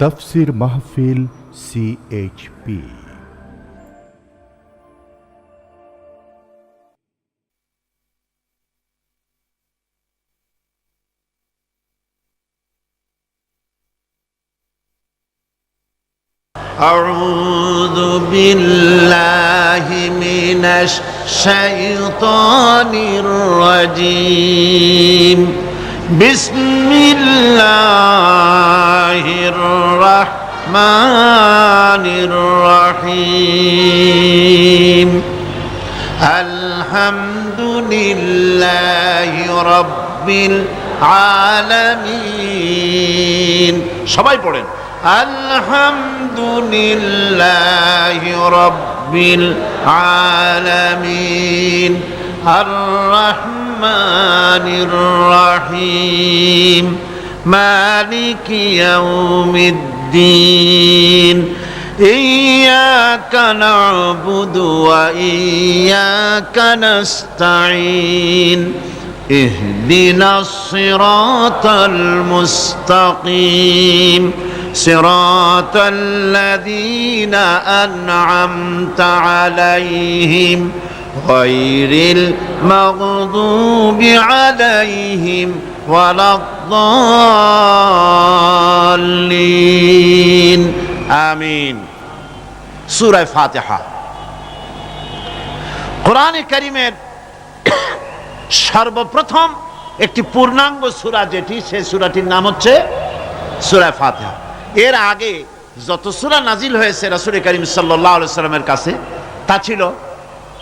তাফসীর মাহফিল CHP। أعوذ بالله من الشيطان الرجيم بسم الله الرحمن الرحيم الحمد لله رب العالمين সবাই পড়েন আলহামদুলিল্লাহি রাব্বিল আলামিন আর রহমানির রহিম মালিকি ইয়াউমিদ্দিন ইয়্যাকা না'বুদু ওয়া ইয়্যাকা নাস্তাঈন ইহদিনাস সিরাতাল মুস্তাকিম صراط الذين أنعمت عليهم غير المغضوب عليهم ولا الضالين آمين সূরা ফাতিহা কোরআনে কারীমের সর্বপ্রথম একটি পূর্ণাঙ্গ সূরা যেটি সেই সূরাটির নাম হচ্ছে সূরা ফাতিহা। এর আগে যত সূরা নাজিল হয়েছে রাসূল করিম সাল্লাল্লাহু আলাইহি সাল্লামের কাছে তা ছিল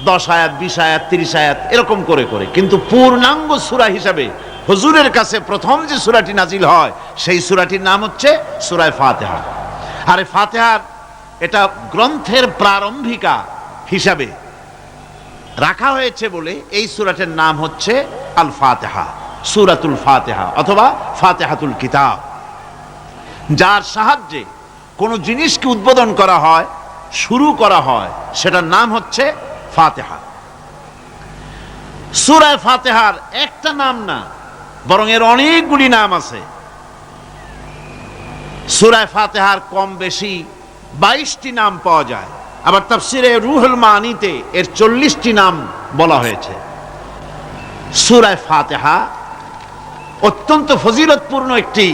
10 আয়াত 20 আয়াত 30 আয়াত এরকম করে করে, কিন্তু পূর্ণাঙ্গ সূরা হিসাবে হুজুরের কাছে প্রথম যে সূরাটি নাজিল হয় সেই সূরাটির নাম হচ্ছে সূরা ফাতিহা। আর এই ফাতিহার এটা গ্রন্থের প্রারম্ভিকা হিসাবে রাখা হয়েছে বলে এই সূরাটির নাম হচ্ছে আল ফাতিহা, সূরাতুল ফাতিহা অথবা ফাতিহাতুল কিতাব, যার সাহায্যে কোনো জিনিসকে উদ্বোধন করা হয়, শুরু করা হয়, সেটার নাম হচ্ছে ফাতিহা। সূরা ফাতিহার একটা নাম না, বরং এর অনেকগুলি নাম আছে। সূরা ফাতিহার কম বেশি 22টি নাম পাওয়া যায়, আবার তাফসিরে রুহুল মানিতে এর 40টি নাম বলা হয়েছে। সূরা ফাতিহা অত্যন্ত ফজিলতপূর্ণ একটি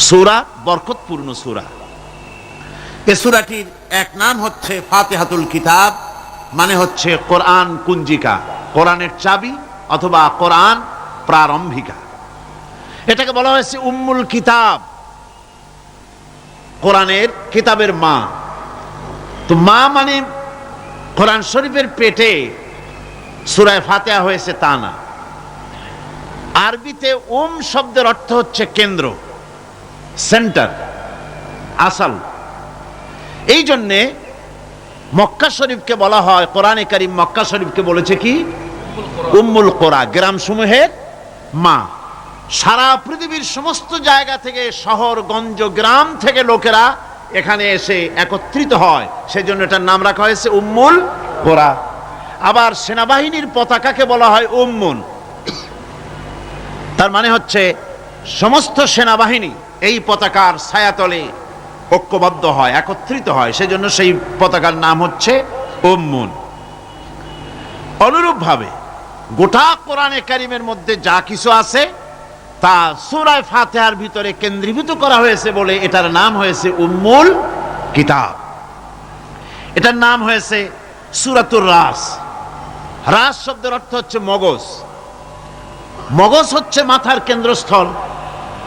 সূরা, বরকতপূর্ণ সূরা। এই সূরাটির এক নাম হচ্ছে ফাতিহাতুল কিতাব, মানে হচ্ছে কোরআন কুঞ্জিকা, কোরআনের চাবি অথবা কোরআন প্রারম্ভিকা। এটাকে বলা হয়েছে উম্মুল কিতাব, কোরআনের কিতাবের মা। তো মা মানে কোরআন শরীফের পেটে সূরা ফাতিহা হয়েছে তা না। আরবিতে শব্দের অর্থ হচ্ছে কেন্দ্র, সেন্টার, আসল। এই জন্যে মক্কা শরীফকে বলা হয়, কোরআনে কারীম মক্কা শরীফকে বলেছে কি উম্মুল কোরা, গ্রামসমূহের মা। সারা পৃথিবীর সমস্ত জায়গা থেকে, শহরগঞ্জ গ্রাম থেকে লোকেরা এখানে এসে একত্রিত হয়, সেজন্য এটার নাম রাখা হয়েছে উম্মুল কোরা। আবার সেনাবাহিনীর পতাকাকে বলা হয় উম্মুন, তার মানে হচ্ছে সমস্ত সেনাবাহিনী এই পতাকার ছায়াতলে ঐক্যবদ্ধ হয়, একত্রিত হয়, সেজন্য সেই পতাকার নাম হচ্ছে উম্মুন। অনুরূপভাবে গোটা কোরআনে কারীমের মধ্যে যা কিছু আছে তা সূরা ফাতিহার ভিতরে কেন্দ্রীভূত করা হয়েছে বলে এটার নাম হয়েছে উম্মুল কিতাব। এটার নাম হয়েছে সূরাতুর রাস। রাস শব্দের অর্থ হচ্ছে মগজ। মগজ হচ্ছে মাথার কেন্দ্রস্থল,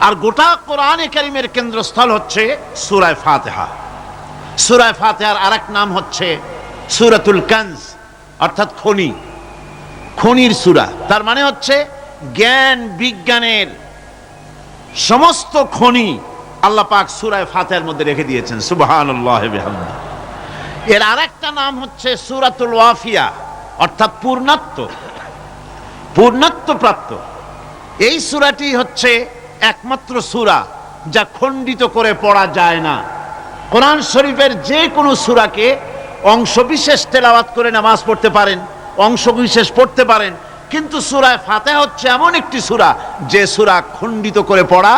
আর গোটা কোরআনে কারীমের কেন্দ্রস্থল হচ্ছে সূরা ফাতিহা। সূরা ফাতিহার আরেক নাম হচ্ছে সূরাতুল কানজ, অর্থাৎ খনি, খনির সূরা। তার মানে হচ্ছে জ্ঞান বিজ্ঞানের সমস্ত খনি আল্লাহ পাক সূরা ফাতিহার মধ্যে রেখে দিয়েছেন। সুবহানাল্লাহি ওয়া বিহামদিহি। এর আরেকটা নাম হচ্ছে সূরাতুল ওয়াফিয়া, অর্থাৎ পূর্ণত্বপ্রাপ্ত। এই সূরাটি হচ্ছে একমাত্র সূরা যা খণ্ডিত করে পড়া যায় না। কোরআন শরীফের যে কোনো সূরাকে অংশবিশেষ তেলাওয়াত করে নামাজ পড়তে পারেন, অংশবিশেষ পড়তে পারেন, কিন্তু সূরা ফাতিহা হচ্ছে এমন একটি সূরা যে সূরা খণ্ডিত করে পড়া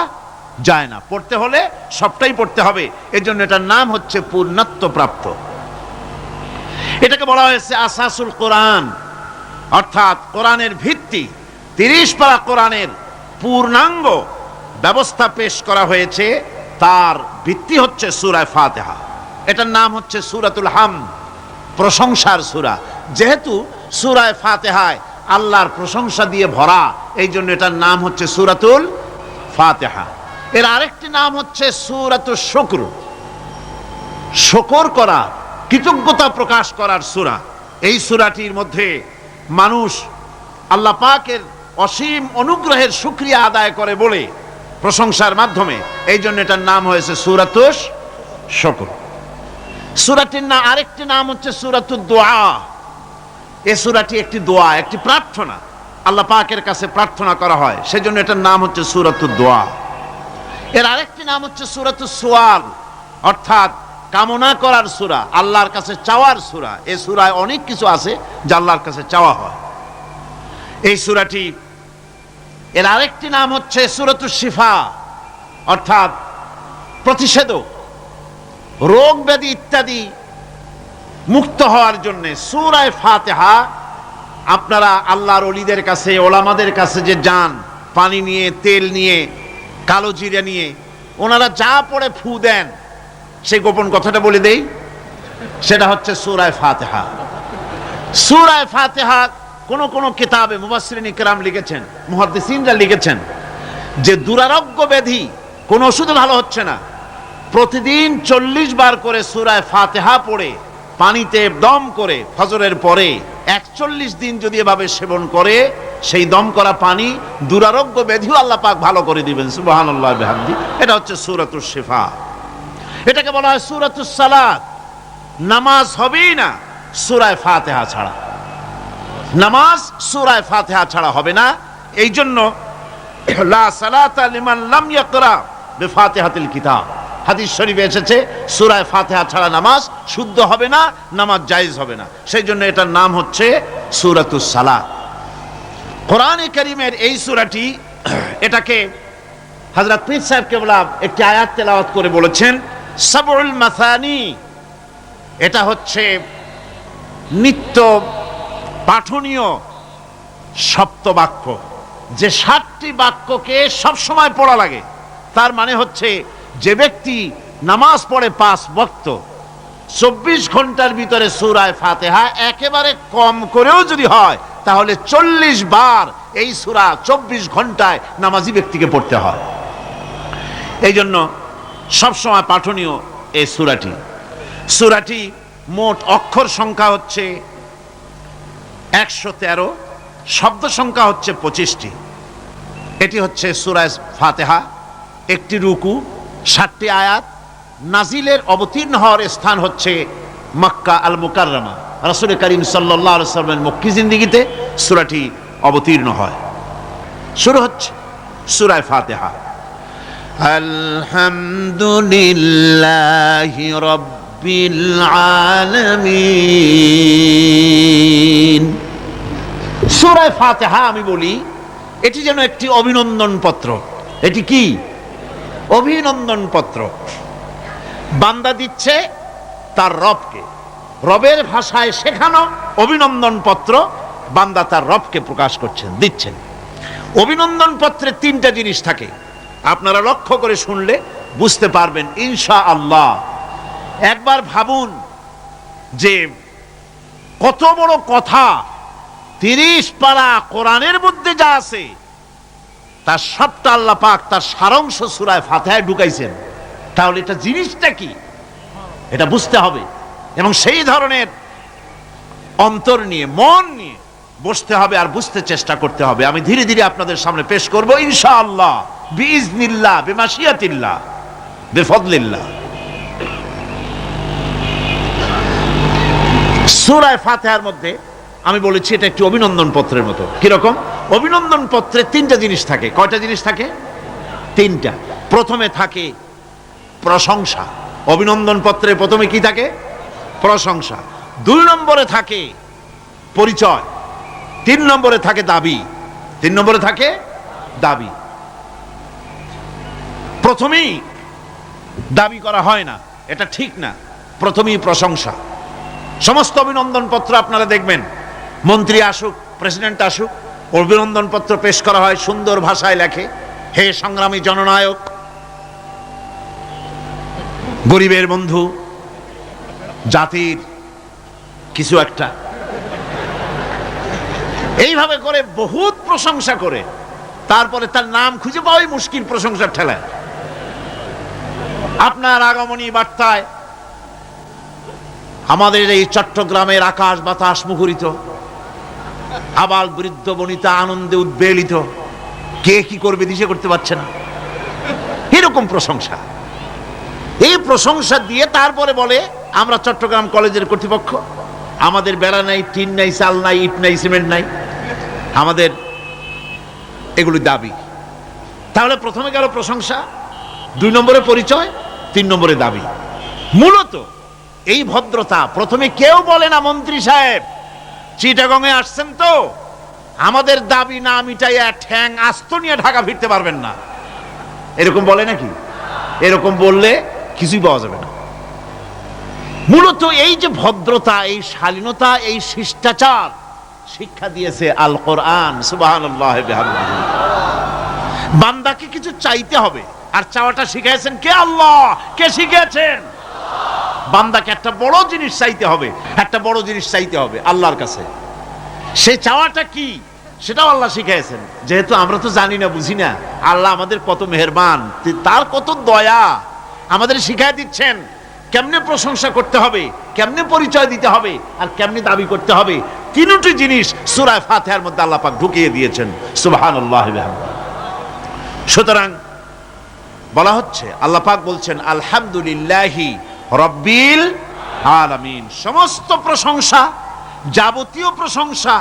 যায় না, পড়তে হলে সবটাই পড়তে হবে। এর জন্য এটার নাম হচ্ছে পূর্ণত্ব প্রাপ্ত। এটাকে বলা হয়েছে আসাসুল কোরআন, অর্থাৎ কোরআনের ভিত্তি। 30 পারা কোরআনের পূর্ণাঙ্গ ব্যবস্থা পেশ করা হয়েছে, তার ভিত্তি হচ্ছে সূরা ফাতিহা। এটার নাম হচ্ছে সূরাতুল হামদ, প্রশংসার সূরা। যেহেতু সূরা ফাতিহায় আল্লাহর প্রশংসা দিয়ে ভরা, এই জন্য এটার নাম হচ্ছে সূরাতুল ফাতিহা। এর আরেকটি নাম হচ্ছে সূরাতুশ শুকর, শুকর করা, কৃতজ্ঞতা প্রকাশ করার সূরা। এই সূরাটির মধ্যে মানুষ আল্লাহ পাকের অসীম অনুগ্রহের শুকরিয়া আদায় করে বলে প্রশংসার মাধ্যমে, এই জন্য এটার নাম হয়েছে সূরাতুশ শুকর। সূরাটির না আরেকটি নাম হচ্ছে সূরাতুদ দোয়া। এই সূরাটি একটি দোয়া, একটি প্রার্থনা, আল্লাহ পাকের কাছে প্রার্থনা করা হয়, সেজন্য এটার নাম হচ্ছে সূরাতুদ দোয়া। এর আরেকটি নাম হচ্ছে সূরাতুস সুয়াল, অর্থাৎ কামনা করার সূরা, আল্লাহর কাছে চাওয়ার সূরা। এই সূরায় অনেক কিছু আছে যা আল্লাহর কাছে চাওয়া হয়। এই সূরাটি, এর আরেকটি নাম হচ্ছে সূরাতুশ শিফা, অর্থাৎ প্রতিষেধক, রোগ ব্যাধি ইত্যাদি মুক্ত হওয়ার জন্য। সূরা ফাতিহা আপনারা আল্লাহর ওলিদের কাছে, ওলামাদের কাছে যে যান, পানি নিয়ে, তেল নিয়ে, কালো জিরা নিয়ে, ওনারা যা পড়ে ফু দেন, সেই গোপন কথাটা বলে দেই, সেটা হচ্ছে সূরা ফাতিহা। সূরা ফাতিহা কোন কিতাবে মুফাসসিরিন ইকরাম লিখেছেন, মুহাদ্দিসিনরা লিখেছেন যে দুরারোগ্য ব্যাধি, কোন ওষুধে ভালো হচ্ছে না, প্রতিদিন 40 বার করে সূরা ফাতিহা পড়ে পানিতে দম করে ফজরের পরে 41 দিন যদি এভাবে সেবন করে, সেই দম করা পানি দুরারোগ্য ব্যাধিও আল্লাহ পাক ভালো করে দিবেন। সুবহানাল্লাহ বিহামদি। এটা হচ্ছে সূরাতুশ শিফা। এটাকে বলা হয় সূরাতুস সালাত। নামাজ হবেই না সূরা ফাতিহা ছাড়া, নামাজ সূরা ফাতিহা ছাড়া হবে না। এই জন্য লা সালাতা লিমান লাম ইয়াকরা বিফাতিহাতিল কিতাব, হাদিস শরীফে এসেছে সূরা ফাতিহা ছাড়া নামাজ শুদ্ধ হবে না, নামাজ জায়েজ হবে না। সেই জন্য এটার নাম হচ্ছে সূরাতুস সালাত। কোরআনে কারীমের এই সূরাটি, এটাকে হযরত পীর সাহেব কেবলা একটি আয়াত তেলাওয়াত করে বলেছেন সাবউল মাসানি। এটা হচ্ছে নিত্য পাঠনীয় সপ্তবাক্য, যে 60টি বাক্যকে সব সময় পড়া লাগে। তার মানে হচ্ছে যে ব্যক্তি নামাজ পড়ে 5 ওয়াক্ত, 24 ঘন্টার ভিতরে সূরা ফাতিহা একেবারে কম করেও যদি হয়, তাহলে 40 বার এই সূরা 24 ঘন্টায় নামাজি ব্যক্তিকে পড়তে হয়। এই জন্য সবসময় পাঠনীয় এই সূরাটি। সূরাটি মোট অক্ষর সংখ্যা হচ্ছে 113, শব্দ সংখ্যা হচ্ছে 25টি। এটি হচ্ছে সূরা ফাতিহা। একটি রুকু, 60টি আয়াত। নাজিলের অবতীর্ণ হওয়ার স্থান হচ্ছে মক্কা আল মুকাররমা। রাসূল করিম সাল্লাল্লাহু আলাইহি ওয়াসাল্লামের মক্কি জিন্দেগিতে সূরাটি অবতীর্ণ হয়। শুরু হচ্ছে সূরা ফাতিহা। আলহামদুলিল্লাহি রাব্বিল আলামিন। সূরা ফাতিহা আমি বলি এটি যেন একটি অভিনন্দন পত্র। এটি কি? অভিনন্দন পত্র। বান্দা দিচ্ছে তার রবকে, রবের ভাষায় শেখানো অভিনন্দন পত্র বান্দা তার রবকে প্রকাশ করছেন, দিচ্ছেন। অভিনন্দন পত্রে 3টা জিনিস থাকে, আপনারা লক্ষ্য করে শুনলে বুঝতে পারবেন ইনশাআল্লাহ। একবার ভাবুন যে কত বড় কথা, 30 পারা কোরআনের মধ্যে যা আছে তার সবটা আল্লাহ পাক তার সারাংশ সূরা ফাতিহায় ঢুকাইছেন। তাহলে এটা জিনিসটা কি, এটা বুঝতে হবে এবং সেই ধরনের অন্তর নিয়ে, মন নিয়ে বসতে হবে আর বুঝতে চেষ্টা করতে হবে। আমি ধীরে ধীরে আপনাদের সামনে পেশ করব ইনশাআল্লাহ, বিইজনিল্লাহ, বিমাশিয়াতিল্লাহ, বিফদলিল্লাহ। সূরা ফাতিহার মধ্যে আমি বলেছি এটা একটি অভিনন্দন পত্রের মতো। কিরকম? অভিনন্দন পত্রে 3টা জিনিস থাকে। কয়টা জিনিস থাকে? 3টা। প্রথমে থাকে প্রশংসা। অভিনন্দন পত্রে প্রথমে কি থাকে? প্রশংসা। 2 নম্বরে থাকে পরিচয়। 3 নম্বরে থাকে দাবি। 3 নম্বরে থাকে দাবি। প্রথমেই দাবি করা হয় না, এটা ঠিক না। প্রথমেই প্রশংসা। সমস্ত অভিনন্দন পত্র আপনারা দেখবেন, মন্ত্রী আসুক, প্রেসিডেন্ট আসুক, অভিনন্দন পত্র পেশ করা হয়, সুন্দর ভাষায় লেখে, হে সংগ্রামী জননায়ক, গরিবের বন্ধু, জাতির কিছু একটা, এইভাবে করে বহুত প্রশংসা করে তারপরে তার নাম খুঁজে পাওয়াই মুশকিল প্রশংসার ঠেলায়। আপনার আগমনী বার্তায় আমাদের এই চট্টগ্রামের আকাশ বাতাস মুখরিত, আবাল বৃদ্ধ বনিতা আনন্দে উদ্বেলিত, কে কি করবে দিশে করতে পারছে না, এরকম প্রশংসা। এই প্রশংসা দিয়ে তারপরে বলে আমরা চট্টগ্রাম কলেজের কর্তৃপক্ষ, আমাদের বেড়া নাই, টিন নাই, চাল নাই, ইট নাই, সিমেন্ট নাই, আমাদের এগুলি দাবি। তাহলে প্রথমে গেল প্রশংসা, 2 নম্বরে পরিচয়, 3 নম্বরে দাবি। মূলত এই ভদ্রতা প্রথমে কেউ বলে না, মন্ত্রী সাহেব চিটাগংয়ে আসছেন তো, আমাদের দাবি না মিটাইয়া ঠ্যাং আস্ত নিয়ে ঢাকা ফিরতে পারবেন না, এরকম বলে নাকি? এরকম বললে কিছুই পাওয়া যাবে না। মূলত এই যে ভদ্রতা, এই শালীনতা, এই শিষ্টাচার শিক্ষা দিয়েছে আল কোরআন। সুবহানাল্লাহ বিহামদিহি। বান্দাকে কিছু চাইতে হবে, আর চাওয়াটা শিখাইছেন কে? আল্লাহ। কে শিখিয়েছেন? বান্দাকে একটা বড় জিনিস চাইতে হবে, একটা বড় জিনিস চাইতে হবে আল্লাহর কাছে। সে চাওয়াটা কি সেটাও আল্লাহ শিখাইছেন। যেহেতু আমরা তো জানি না, বুঝি না, আল্লাহ আমাদের কত মেহেরবান, তার কত দয়া, আমাদের শিখাই দিচ্ছেন কেমনে প্রশংসা করতে হবে, কেমনে পরিচয় দিতে হবে, আর কেমনে দাবি করতে হবে। 3টি জিনিস সূরা ফাতিহার মধ্যে আল্লাহ পাক ঢুকিয়ে দিয়েছেন। সুবহানাল্লাহ বিহামদিহি। সুতরাং বলা হচ্ছে, আল্লাহ পাক বলছেন আলহামদুলিল্লাহি রাব্বিল আলামিন। সমস্ত প্রশংসা, যাবতীয় প্রশংসা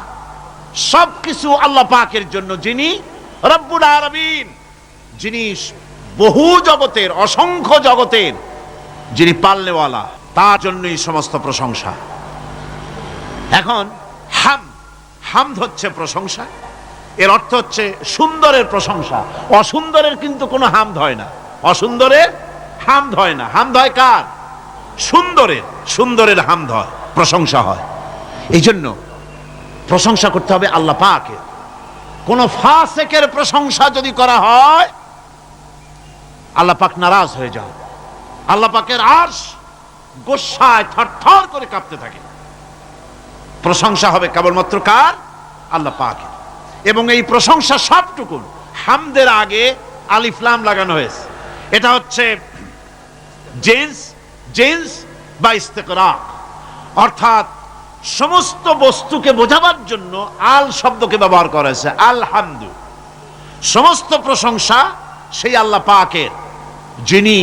সবকিছু আল্লাহ পাকের জন্য, যিনি রব্বুল আলামিন, যিনি বহু জগতের, অসংখ্য জগতের যিনি পালনেওয়ালা, তার জন্যই সমস্ত প্রশংসা। এখন হামদ হচ্ছে প্রশংসা, এর অর্থ হচ্ছে সুন্দরের প্রশংসা। অসুন্দরের কিন্তু কোনো হামদ হয় না, অসুন্দরের হামদ হয় না। হামদ হয় কার? সুন্দরের। সুন্দরের হামদ হয়, প্রশংসা হয়। এই জন্য প্রশংসা করতে হবে আল্লাহ পাকের। কোন ফাসিকের প্রশংসা যদি করা হয়, আল্লাহ পাক নারাজ হয়ে যায়, আল্লাহ পাকের আরশ গোসায় থরথর করে কাঁপতে থাকে। প্রশংসা হবে কেবলমাত্র কার? আল্লাহ পাকের। এবং এই প্রশংসা সবটুকু হামদের আগে আলিফ লাম লাগানো হয়েছে। এটা হচ্ছে জিন্স বা ইস্তেকরাক, অর্থাৎ সমস্ত বস্তুকে বোঝাবার জন্য আল শব্দকে ব্যবহার করা হয়েছে। আলহামদু, সমস্ত প্রশংসা সেই আল্লাহ পাকের, যিনি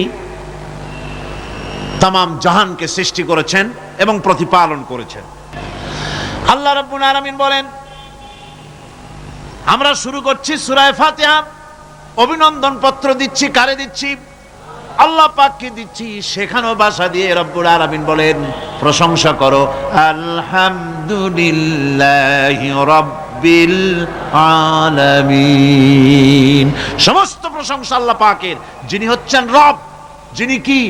তামাম জাহানকে সৃষ্টি করেছেন এবং প্রতিপালন করেছেন। আল্লাহ রাব্বুল আলামিন বলেন, আমরা শুরু করছি সূরা ফাতিহা, অভিনন্দন পত্র দিচ্ছি, কারে দিচ্ছি? আল্লাহ পাককে দিচ্ছি। সেখানেও ভাষা দিয়ে রব্বুল আলামিন বলেন প্রশংসা করো, আলহামদুলিল্লাহি রাব্বিল আলামিন। সমস্ত প্রশংসা আল্লাহ পাকের, যিনি হচ্ছেন রব। যিনি কি?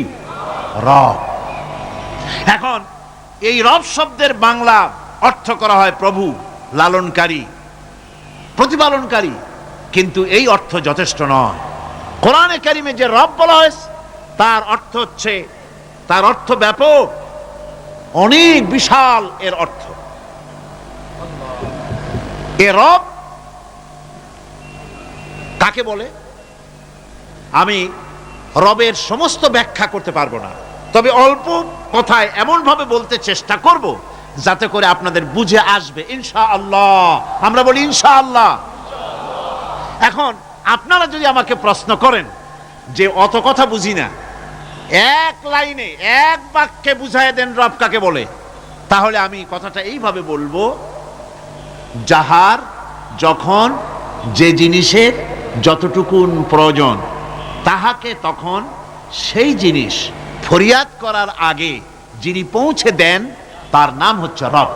রব। এখন এই রব শব্দের বাংলা অর্থ করা হয় প্রভু, লালনকারী, প্রতিপালনকারী, কিন্তু এই অর্থ যথেষ্ট নয়। কোরআনে কারিমে যে রব বলা হয়েছে তার অর্থ হচ্ছে, তার অর্থ ব্যাপক, অনেক বিশাল এর অর্থ। এ রব কাকে বলে আমি রবের সমস্ত ব্যাখ্যা করতে পারবো না, তবে অল্প কথায় এমন ভাবে বলতে চেষ্টা করব যাতে করে আপনাদের বুঝে আসবে ইনশাআল্লাহ। আমরা বলি ইনশাআল্লাহ। এখন আপনারা যদি আমাকে প্রশ্ন করেন যে অত কথা বুঝি না, এক লাইনে এক বাক্যে বুঝায় দেন রব কাকে বলে, তাহলে আমি কথাটা এইভাবে বলবো, যাহার যখন যে জিনিসের যতটুকুন প্রয়োজন তাহাকে তখন সেই জিনিস ফরিয়াদ করার আগে যিনি পৌঁছে দেন তার নাম হচ্ছে রব।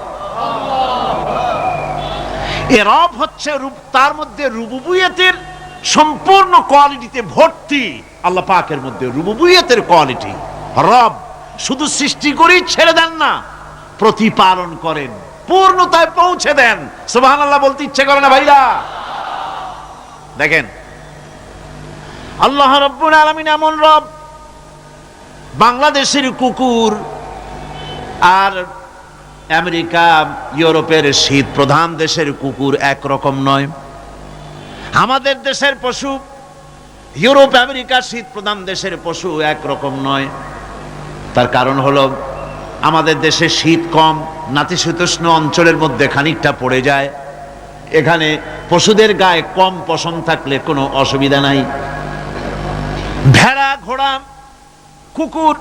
এ রব হচ্ছে তার মধ্যে রুবুবিয়তের সম্পূর্ণ কোয়ালিটিতে ভর্তি আল্লাহ পাকের মধ্যে, রুবুবিয়তের কোয়ালিটি। রব শুধু সৃষ্টি করেই ছেড়ে দেন না, প্রতিপালন করেন, পূর্ণতায় পৌঁছে দেন। সুবহানাল্লাহ বলতে ইচ্ছে করে না ভাইরা? দেখেন আল্লাহ রাব্বুল আলামিন এমন রব, বাংলাদেশের কুকুর আর আমেরিকা ইউরোপের শীত প্রধান দেশের কুকুর একরকম নয়। আমাদের দেশের পশু ইউরোপ আমেরিকা শীত প্রধান দেশের পশু একরকম নয়। তার কারণ হলো আমাদের দেশে শীত কম, নাতিশীতোষ্ণ অঞ্চলের মধ্যে খানিকটা পড়ে যায়। এখানে পশুদের গায়ে কম পশম থাকলে কোনো অসুবিধা নাই। ভেড়া, ঘোড়া, কুকুর,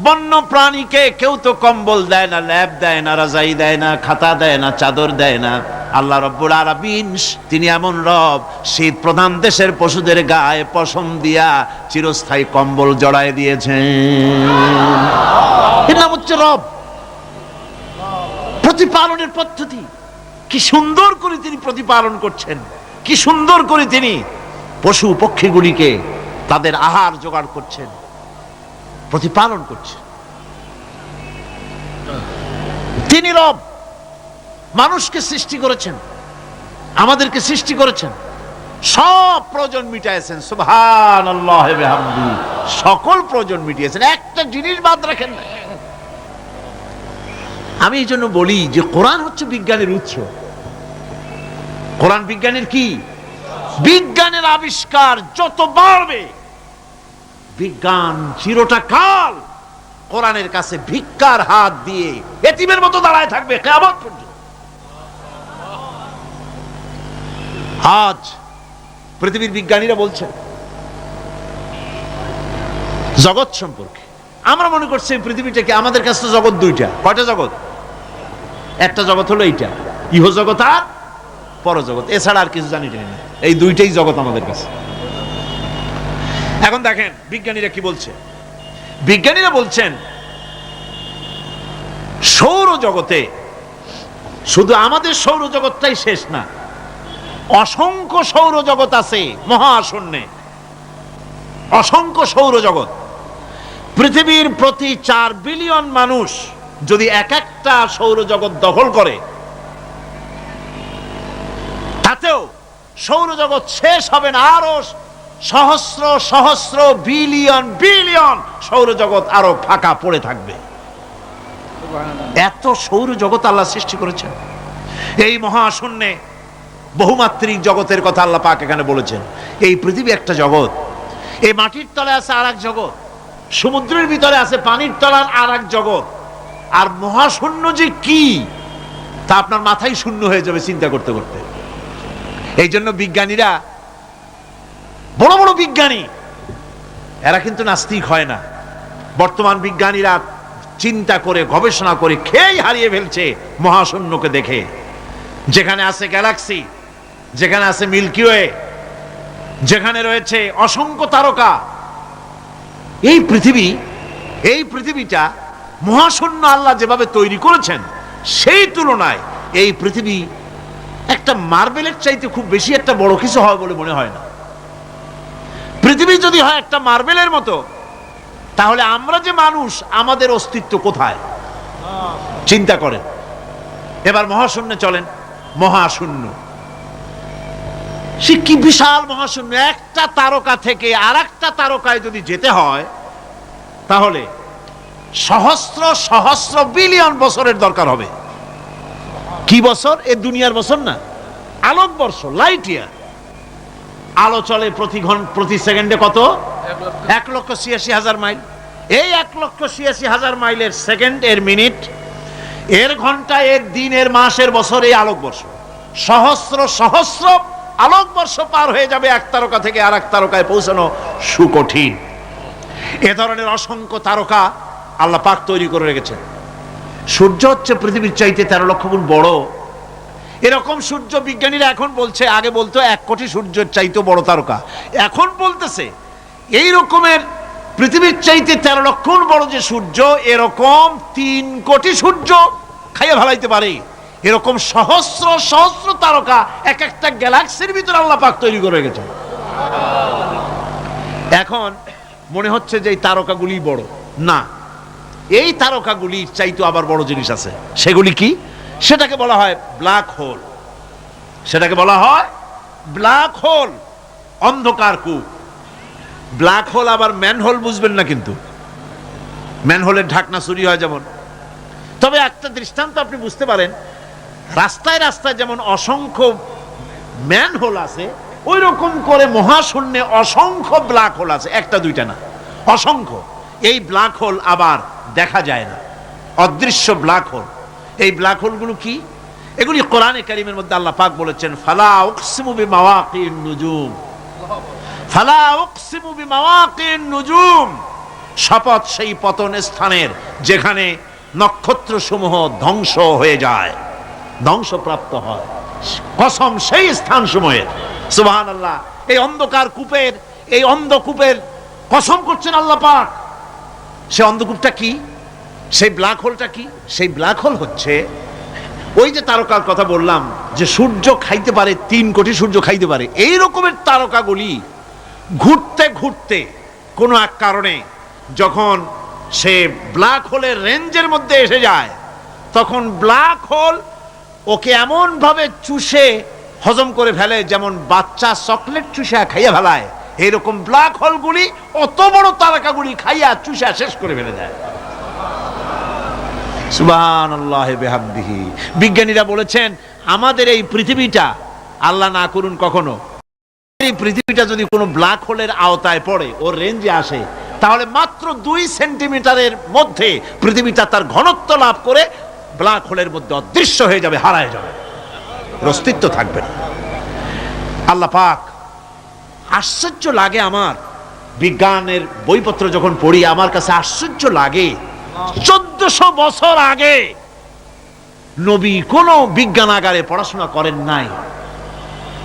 বন্য প্রাণীকে কেউ তো কম্বল দেয় না, ল্যাপ দেয় না, রাজাই দেয় না, খাতা দেয় না, চাদর দেয় না। আল্লাহ রাব্বুল আলামিন তিনি এমন রব, শীত প্রধান দেশের পশুদের গায়ে পশম দিয়া চিরস্থায়ী কম্বল জড়ায় দিয়েছেন। এর নাম হচ্ছে রব। প্রতিপালনের পদ্ধতি কি সুন্দর করে তিনি প্রতিপালন করছেন, কি সুন্দর করে তিনি পশু পক্ষীগুলিকে তাদের আহার জোগাড় করছেন, প্রতিপালন করছেন। তিনি রব, মানুষকে সৃষ্টি করেছেন, আমাদেরকে সৃষ্টি করেছেন, সব প্রয়োজন মিটাইছেন। সুবহানাল্লাহ ওয়া বিহামদিহি, সকল প্রয়োজন মিটিয়েছেন, একটা জিনিস বাদ রাখেন না। আমি এই জন্য বলি যে কোরআন হচ্ছে বিজ্ঞানের উৎস। কোরআন বিজ্ঞানের কি? বিজ্ঞানের আবিষ্কার যত বাড়বে, বিজ্ঞান চিরটা কাল কোরআনের কাছে ভিক্ষার হাত দিয়ে এতিমের মতো দাঁড়ায় থাকবে কিয়ামত পর্যন্ত। আজ পৃথিবীর বিজ্ঞানীরা বলছেন জগৎ সম্পর্কে, আমরা মনে করছি পৃথিবীটাকে, আমাদের কাছে তো জগৎ দুইটা। কয়টা জগৎ? একটা জগৎ হলো এইটা, ইহ জগৎ আর পরজগৎ, এছাড়া আর কিছু জানি না। এই দুইটাই জগৎ আমাদের কাছে। এখন দেখেন বিজ্ঞানীরা কি বলছে। বিজ্ঞানীরা বলছেন সৌরজগতে শুধু আমাদের সৌরজগৎটাই শেষ না, অসংখ্য সৌরজগৎ আছে মহাশূন্যে, অসংখ্য সৌরজগৎ। পৃথিবীর প্রতি 4 বিলিয়ন মানুষ যদি এক একটা সৌরজগৎ দখল করে, তাতেও সৌরজগৎ শেষ হবে না। আরো সহস্র সহস্র বিলিয়ন বিলিয়ন সৌরজগৎ আরো ফাঁকা পড়ে থাকবে। এত সৌরজগৎ আল্লাহ সৃষ্টি করেছেন। এই মহাশূন্যে বহুমাত্রিক জগতের কথা আল্লাহ পাক এখানে বলেছেন। এই পৃথিবী একটা জগৎ, এই মাটির তলে আছে আর এক জগৎ, সমুদ্রের ভিতরে আছে পানির তলার আর এক জগৎ। আর মহাশূন্য যে কি তা আপনার মাথায় শূন্য হয়ে যাবে চিন্তা করতে করতে। এই জন্য বিজ্ঞানীরা, বড় বড় বিজ্ঞানী, এরা কিন্তু নাস্তিক হয় না। বর্তমান বিজ্ঞানীরা চিন্তা করে গবেষণা করে খেই হারিয়ে ফেলছে মহাশূন্যকে দেখে। যেখানে আছে গ্যালাক্সি, যেখানে আছে মিল্কি ওয়ে, যেখানে রয়েছে অসংখ্য তারকা, এই পৃথিবীটা মহাশূন্য আল্লাহ যেভাবে তৈরি করেছেন, সেই তুলনায় এই পৃথিবী একটা মার্বেলের চাইতে খুব বেশি একটা বড় কিছু হয় বলে মনে হয় না। পৃথিবী যদি হয় একটা মার্বেলের মতো, তাহলে আমরা যে মানুষ, আমাদের অস্তিত্ব কোথায় চিন্তা করেন। এবার মহাশূন্যে চলেন। মহাশূন্য সে কি বিশাল মহাশূন্য। একটা তারকা থেকে আর একটা তারকায় যদি যেতে হয়, তাহলে সহস্র সহস্র বিলিয়ন বছরের দরকার হবে। কি বছর? এ দুনিয়ার বছর না, আলোকবর্ষ, লাইট ইয়ার। আলো চলে প্রতি সেকেন্ডে কত? 1,86,000 মাইল। এই 1,86,000 মাইলের সেকেন্ড, এর মিনিট, এর ঘন্টা, এর দিন, এর মাস, এর বছর, এই আলোকবর্ষ। সহস্র সহস্র আলোকবর্ষ পার হয়ে যাবে এক তারকা থেকে আর এক তারকায় পৌঁছানো সুকঠিন। এ ধরনের অসংখ্য তারকা আল্লাহ পাক তৈরি করে রেখেছেন। সূর্য হচ্ছে পৃথিবীর চাইতে 13 লক্ষ গুণ বড়। এরকম সূর্য বিজ্ঞানীরা এখন বলছে, আগে বলতো 1 কোটি সূর্যের চাইতে বড় তারকা, এখন বলতেছে এই রকমের পৃথিবীর চাইতে 13 লক্ষ গুণ বড় যে সূর্য, এরকম 3 কোটি সূর্য খাইয়ে ফেলাইতে পারে। এরকম সহস্র সহস্র তারকা এক একটা গ্যালাক্সির ভিতরে আল্লাহ পাক তৈরি করে রেখেছেন। এখন মনে হচ্ছে যে এই তারকাগুলি বড়, না, এই তারকাগুলির চাইতে আবার বড় জিনিস আছে। সেগুলি কি? সেটাকে বলা হয় ব্ল্যাক হোল। সেটাকে বলা হয় ব্ল্যাক হোল, অন্ধকার কূপ। ব্ল্যাক হোল আবার ম্যানহোল বুঝবেন না, কিন্তু ম্যানহোলের ঢাকনা চুরি হয় যেমন। তবে একটা দৃষ্টান্ত আপনি বুঝতে পারেন, রাস্তায় রাস্তায় যেমন অসংখ্য ম্যানহোল আছে, ওই রকম করে মহাশূন্যে অসংখ্য ব্ল্যাক হোল আছে, একটা দুইটা না, অসংখ্য। এই ব্ল্যাক হোল আবার দেখা যায় না, অদৃশ্য ব্ল্যাক হোল। এই ব্ল্যাক হোলগুলো কি? এগুলি কোরআনে কারীমের মধ্যে আল্লাহ পাক বলেছেন, ফালা উকসিমু বিমাওয়াকিন নুজুম, ফালা উকসিমু বিমাওয়াকিন নুজুম, শপথ সেই পতন স্থানের যেখানে নক্ষত্র সমূহ ধ্বংস হয়ে যায়, ধ্বংসপ্রাপ্ত হয়, কসম সেই স্থান সমূহের। সুবহানাল্লাহ। এই অন্ধকার কূপের, এই অন্ধকূপের কসম করছেন আল্লাহ পাক। সেই অন্ধকূপটা কি? সেই ব্ল্যাক হোলটা কি? সেই ব্ল্যাক হোল হচ্ছে ওই যে তারকার কথা বললাম, যে সূর্য খাইতে পারে, 3 কোটি সূর্য খাইতে পারে, এই রকমের তারকাগুলি ঘুরতে ঘুরতে কোনো এক কারণে যখন সে ব্ল্যাক হোলের রেঞ্জের মধ্যে এসে যায়, তখন ব্ল্যাক হোল ওকে এমন ভাবে চুষে হজম করে ফেলে, যেমন বাচ্চা চকলেট চুষা খাইয়া ফেলায়, এরকম ব্ল্যাক হোলগুলি অত বড় তারকাগুলি খাইয়া চুষা শেষ করে ফেলে দেয়। সুবহানাল্লাহি বিহামদিহি। বিজ্ঞানীরা বলেছেন, আমাদের এই পৃথিবীটা, আল্লাহ না করুন কখনো, এই পৃথিবীটা যদি কোনো ব্ল্যাক হোলের আওতায় পড়ে, ওর রেঞ্জে আসে, তাহলে মাত্র 2 সেন্টিমিটারের মধ্যে পৃথিবীটা তার ঘনত্ব লাভ করে ব্ল্যাক হোলের মধ্যে অদৃশ্য হয়ে যাবে, হারায় যাবে, অস্তিত্ব থাকবে না। আল্লাহ পাক, আশ্চর্য লাগে আমার, বিজ্ঞানের বইপত্র যখন পড়ি আমার কাছে আশ্চর্য লাগে, 1400 বছর আগে নবী কোন বিজ্ঞানাগারে পড়াশোনা করেন নাই,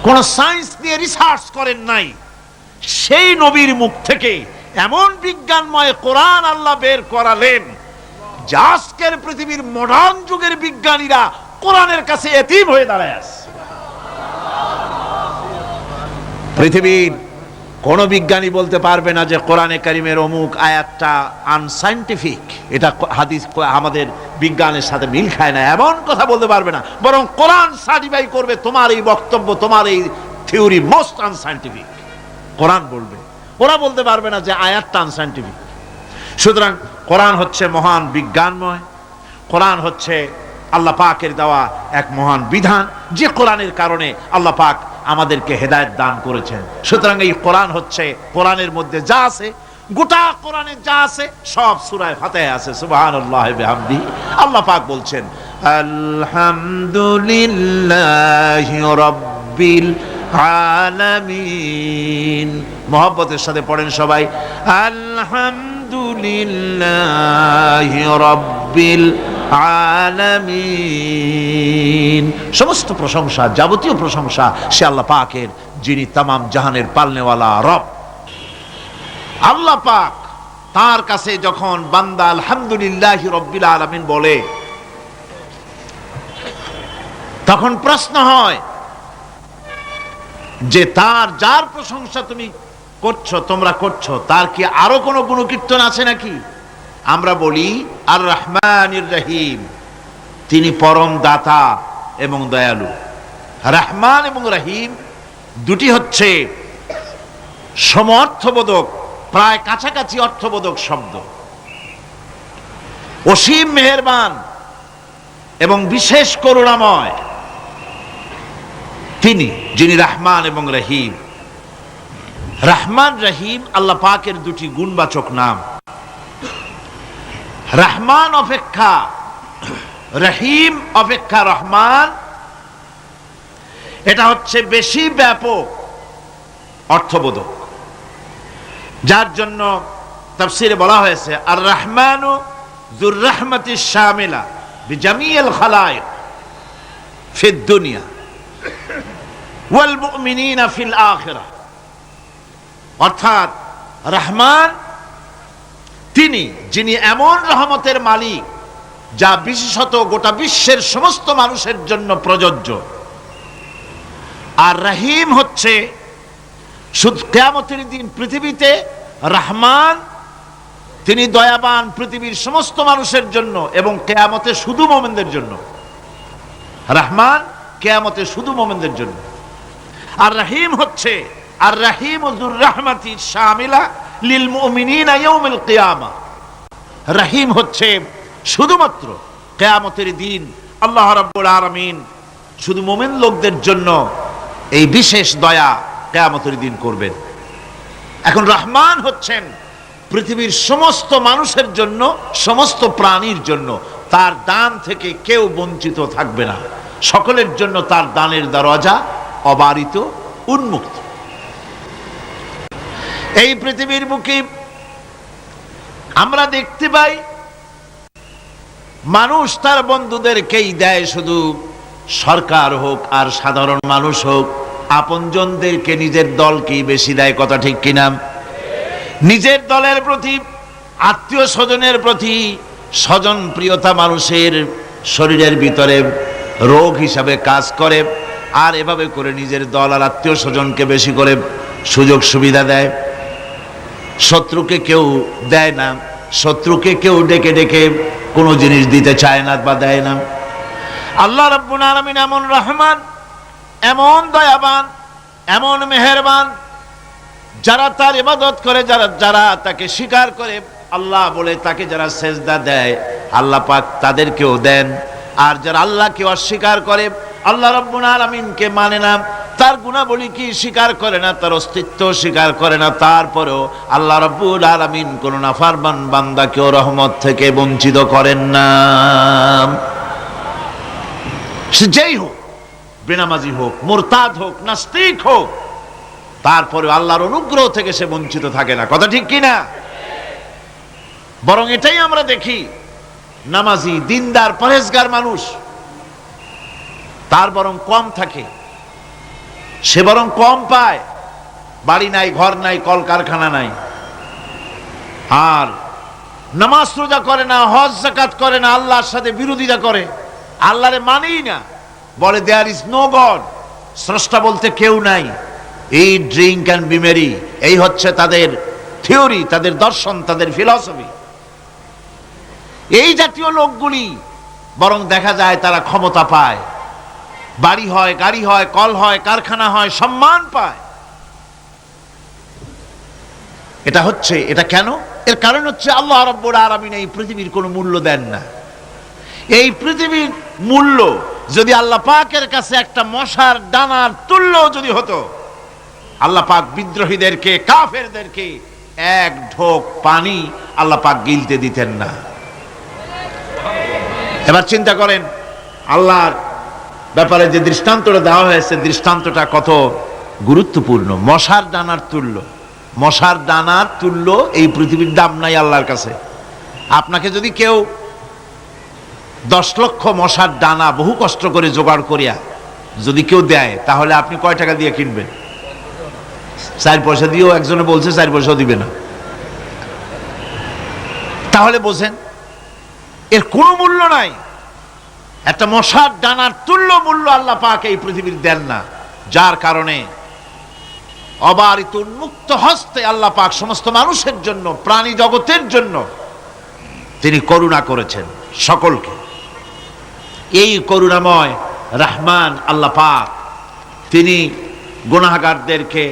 কোন সায়েন্স নিয়ে রিসার্চ করেন নাই, সেই নবীর মুখ থেকে এমন বিজ্ঞানময় কোরআন আল্লাহ বের করালেন, যে আজকের পৃথিবীর মডার্ন যুগের বিজ্ঞানীরা কোরআনের কাছে এতিম হয়ে দাঁড়ায় আছে। পৃথিবীর কোন বিজ্ঞানী বলতে পারবে না যে কোরআনে কারীমের অমুক আয়াতটা আনসাইন্টিফিক, এটা হাদিস আমাদের বিজ্ঞানের সাথে মিল খায় না, এমন কথা বলতে পারবে না। বরং কোরআন সার্টিফাই করবে তোমার এই বক্তব্য, তোমার এই থিওরি মোস্ট আনসাইন্টিফিক, কোরআন বলবে। ওরা বলতে পারবে না যে আয়াতটা আনসাইন্টিফিক। সুতরাং কোরআন হচ্ছে মহান বিজ্ঞানময়, কোরআন হচ্ছে আল্লাহ পাকের দেওয়া এক মহান বিধান, যে কোরআনের কারণে আল্লাহ পাক আমাদেরকে হেদায়েত দান করেছেন। সুতরাং এই কোরআন হচ্ছে, কোরআনের মধ্যে যা আছে, গোটা কোরআনে যা আছে সব সূরা ফাতিহা আছে। সুবহানাল্লাহি বিহামদিহি। আল্লাহ পাক বলছেন, আলহামদুলিল্লাহি রাব্বিল আলামিন। মুহাব্বতের সাথে পড়েন সবাই, আলহামদুলিল্লাহি রাব্বিল আলামিন। সমস্ত প্রশংসা, যাবতীয় প্রশংসা সে আল্লাহ পাকের, যিনি তামাম জাহানের পালনেওয়ালা রব। আল্লাহ পাক তার কাছে যখন বান্দা আলহামদুলিল্লাহি রাব্বিল আলামিন বলে, তখন প্রশ্ন হয় যে তার যার প্রশংসা তুমি করছো, তোমরা করছো, তার কি আরো কোনো গুণকীর্তন আছে নাকি? আমরা বলি আর রহমানির রহিম, তিনি পরম দাতা এবং দয়ালু। রহমান এবং রহিম দুটি হচ্ছে সমঅর্থবোধক, প্রায় কাছাকাছি অর্থবোধক শব্দ। অসীম মেহেরবান এবং বিশেষ করুণাময় তিনি, যিনি রহমান এবং রহিম। রহমান রহিম আল্লাহ পাকের দুটি গুণবাচক নাম। রহমান অপেক্ষা রহিম অপেক্ষা রহমান, এটা হচ্ছে বেশি ব্যাপক অর্থবোধক, যার জন্য তাফসীরে বলা হয়েছে আর রহমানু যুর রাহমাতিশ শামিলা বিজামিল খালায়েক ফিদ দুনিয়া ওয়াল মুমিনিনা ফিল আখিরাহ। অর্থাৎ রহমান তিনি, যিনি এমন রহমতের মালিক যা বিশেষত গোটা বিশ্বের সমস্ত মানুষের জন্য প্রযোজ্য। আর রহিম হচ্ছে শুধু কিয়ামতের দিন পৃথিবীতে রহমান তিনি দয়াবান পৃথিবীর সমস্ত মানুষের জন্য, এবং কিয়ামতে শুধু মুমিনদের জন্য। রহমান কিয়ামতে শুধু মুমিনদের জন্য। আর রহিম হচ্ছে আর রহিম যুর রাহমাতি শামিলা লিল মুমিনিনা ইয়াউমিল কিয়ামা। রহিম হচ্ছে শুধুমাত্র কিয়ামতের দিন আল্লাহ রাব্বুল আলামিন শুধু মুমিন লোকদের জন্য এই বিশেষ দয়া কিয়ামতের দিন করবেন। এখন রহমান হচ্ছেন পৃথিবীর সমস্ত মানুষের জন্য, সমস্ত প্রাণীর জন্য। তার দান থেকে কেউ বঞ্চিত থাকবে না, সকলের জন্য তার দানের দরজা অবারিত, উন্মুক্ত। এই পৃথিবীর বুকে আমরা দেখতে পাই মানুষ তার বন্ধুদেরকেই দেয়, শুধু সরকার হোক আর সাধারণ মানুষ হোক, আপনজনদেরকে নিজের দলকেই বেশি দেয়। কথা ঠিক কিনা? নিজের দলের প্রতি, আত্মীয় স্বজনের প্রতি স্বজন প্রিয়তা মানুষের শরীরের ভিতরে রোগ হিসাবে কাজ করে, আর এভাবে করে নিজের দল আর আত্মীয় স্বজনকে বেশি করে সুযোগ সুবিধা দেয়। শত্রুকে কেউ দেয় না, শত্রুকে কেউ ডেকে ডেকে কোনো জিনিস দিতে চায় না বা দেয় না। আল্লাহ রাব্বুল আলামিন এমন রহমান, এমন দয়াবান, এমন মেহেরবান, যারা তার ইবাদত করে, যারা তাকে স্বীকার করে, আল্লাহ বলে তাকে যারা সেজদা দেয়, আল্লাহ পাক তাদেরকেও দেন। আর যারা আল্লাহকে অস্বীকার করে, আল্লাহ রাব্বুল আলামিনকে মানে না, তার গুণাবলী কি স্বীকার করে না, তার অস্তিত্ব স্বীকার করে না, তারপরেও আল্লাহ রাব্বুল আলামিন কোন নাফরমান বান্দাকেও রহমত থেকে বঞ্চিত করেন না। সে যেই হোক, বেনামাজি হোক, মুরতাদ হোক, নাস্তিক হোক, তারপরে আল্লাহর অনুগ্রহ থেকে সে বঞ্চিত থাকে না। কথা ঠিক কিনা? বরং এটাই আমরা দেখি, নামাজি, দিনদার, পরেজগার মানুষ তার বরং কম থাকে, সে বরং কম পায়। বাড়ি নাই, ঘর নাই, কলকারখানা নাই, আর নামাজ রোজা করে না, হজ যাকাত করে না, আল্লাহর সাথে বিরোধিতা করে, আল্লাহরে মানেই না, বলে দেয়ার ইজ নো গড, স্রষ্টা বলতে কেউ নাই। এই ড্রিঙ্ক অ্যান্ড বি মেরি, এই হচ্ছে তাদের থিওরি, তাদের দর্শন, তাদের ফিলসফি। এই জাতীয় লোকগুলি বরং দেখা যায় তারা ক্ষমতা পায়, বাড়ি হয়, গাড়ি হয়, কল হয়, কারখানা হয়, সম্মান পায়। এটা কেন? এর কারণ হচ্ছে আল্লাহ রাব্বুল আলামিন এই পৃথিবীর কোনো মূল্য দেন না। এই পৃথিবীর মূল্য যদি আল্লাহ পাকের কাছে একটা মশার ডানার তুল্য যদি হতো, আল্লাহ পাক বিদ্রোহীদেরকে, কাফেরদেরকে এক ঢোক পানি আল্লাহ পাক গিলতে দিতেন না। এবার চিন্তা করেন, আল্লাহর ব্যাপারে যে দৃষ্টান্তটা দেওয়া হয়েছে, দৃষ্টান্তটা কত গুরুত্বপূর্ণ। মশার ডানার তুল্য, মশার ডানার তুল্য এই পৃথিবীর দাম নাই আল্লাহর কাছে। আপনাকে যদি কেউ 10 লক্ষ মশার ডানা বহু কষ্ট করে জোগাড় করিয়া যদি কেউ দেয়, তাহলে আপনি কয় টাকা দিয়ে কিনবেন? 4 পয়সা দিয়েও একজনে বলছে 4 পয়সাও দিবে না। তাহলে বোঝেন এর কোনো মূল্য নাই। একটা মশার ডানার তুল্য মূল্য আল্লাহ পাক এই পৃথিবীর দেন না, যার কারণে অবারিত উন্মুক্ত হস্তে আল্লাহ পাক সমস্ত মানুষের জন্য, প্রাণী জগতের জন্য তিনি করুণা করেছেন সকলকে। এই করুণাময় রহমান আল্লাহ পাক তিনি গুনাহগারদেরকে,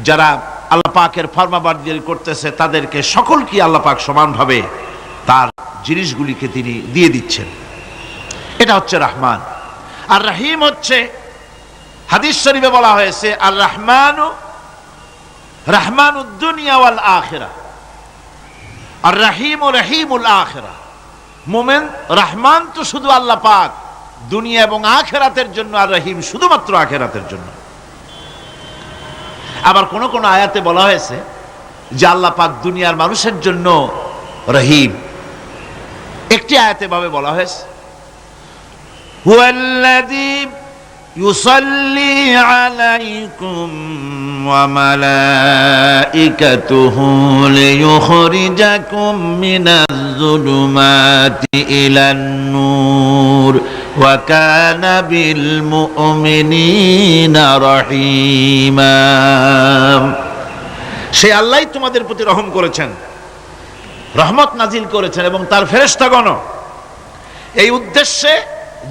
যারা আল্লাহ পাকের ফরমাবরদারি করতেছে, তাদেরকে সকলকে আল্লাহ পাক সমানভাবে তার জিনিসগুলিকে তিনি দিয়ে দিচ্ছেন। এটা হচ্ছে রহমান। আর রহিম হচ্ছে, হাদিস শরীফে বলা হয়েছে, আর রহমানু রহমানুদ দুনিয়া ওয়াল আখিরা, আর রহিমু রহিমুল আখিরা। মুমিন রহমান তো শুধু আল্লাহ পাক দুনিয়া এবং আখিরাতের জন্য, আর রহিম শুধুমাত্র আখিরাতের জন্য। আবার কোন কোন আয়াতে বলা হয়েছে যে আল্লাহ পাক দুনিয়ার মানুষের জন্য রহিম। একটি আয়াতে ভাবে বলা হয়েছে, হুয়াল্লাযী ইউসাল্লি আলাইকুম ওয়া মালাইকাতুহু লিয়ুখরিজাকুম মিনাজ যুলুমাতি ইলান নূর ওয়া কানা বিল মুমিনিনা রহিমা। সে আল্লাহই তোমাদের প্রতি রহম করেছেন, রহমত নাজিল করেছেন এবং তার ফেরেশতাগণ এই উদ্দেশ্যে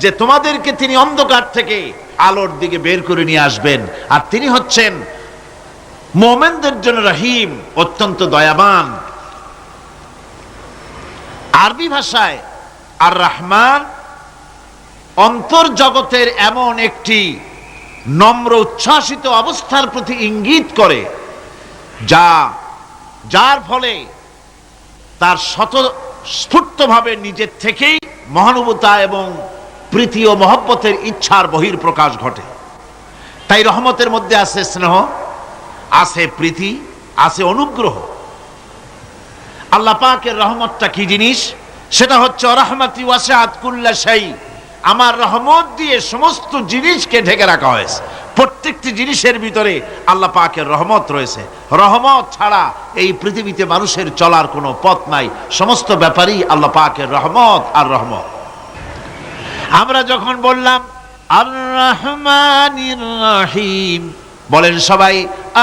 যে তোমাদেরকে তিনি অন্ধকার থেকে আলোর দিকে বের করে নিয়ে আসবেন। আর তিনি হচ্ছেন মুমিনদের জন্য রহিম, অত্যন্ত দয়াবান। আরবি ভাষায় আর রহমান অন্তর্জগতের এমন একটি নম্র উচ্ছ্বাসিত অবস্থার প্রতি ইঙ্গিত করে যার ফলে তার স্বতঃস্ফূর্তভাবে নিজের থেকেই মহানুভবতা এবং প্রীতি ও মহব্বতের ইচ্ছার বহির্প্রকাশ ঘটে। তাই রহমতের মধ্যে আছে স্নেহ, আছে প্রীতি, আছে অনুগ্রহ। আল্লাহ পাকের রহমতটা কি জিনিস? সেটা হচ্ছে রাহমাতি ওয়াসিআত কুল্লা শাই। আমার রহমত দিয়ে সমস্ত জিনিসকে ঢেকে রাখা হয়েছে। প্রত্যেকটি জিনিসের ভিতরে আল্লাহ পাকের রহমত রয়েছে। রহমত ছাড়া এই পৃথিবীতে মানুষের চলার কোনো পথ নাই। সমস্ত ব্যাপারই আল্লাহ পাকের রহমত আর রহমত। আমরা যখন বললাম আর রহমানির রহিম, বলেন সবাই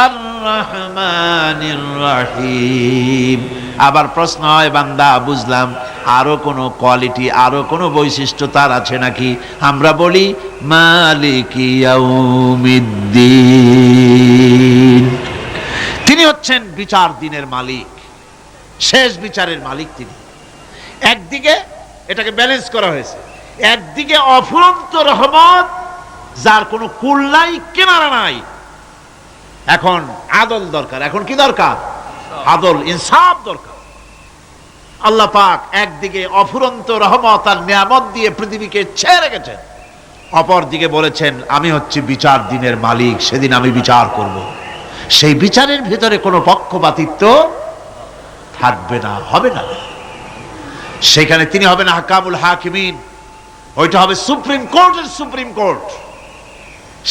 আর রহমানির রহিম। আবার প্রশ্ন হয়, বান্দা বুঝলাম, আরো কোনো কোয়ালিটি, আরো কোনো বৈশিষ্ট্য তার আছে নাকি? আমরা বলি মালিকি ইয়াউমিদ্দিন। তিনি হচ্ছেন বিচার দিনের মালিক, শেষ বিচারের মালিক তিনি। একদিকে এটাকে ব্যালেন্স করা হয়েছে, একদিকে অফুরন্ত রহমত যার কোনো কুল নাই, কিনারা নাই। এখন আদল দরকার। এখন কি দরকার? আদল, ইনসাফ দরকার। আল্লাহ পাক একদিকে অফুরন্ত রহমত আর নিয়ামত দিয়ে পৃথিবীকে ছেড়ে রেখেছেন, অপর দিকে বলেছেন আমি হচ্ছি বিচার দিনের মালিক, সেদিন আমি বিচার করব। সেই বিচারের ভিতরে কোনো পক্ষপাতিত্ব থাকবে না, হবে না। সেখানে তিনি হবেন হাকামুল হাকিমিন, ওইটা হবে সুপ্রিম কোর্টের সুপ্রিম কোর্ট।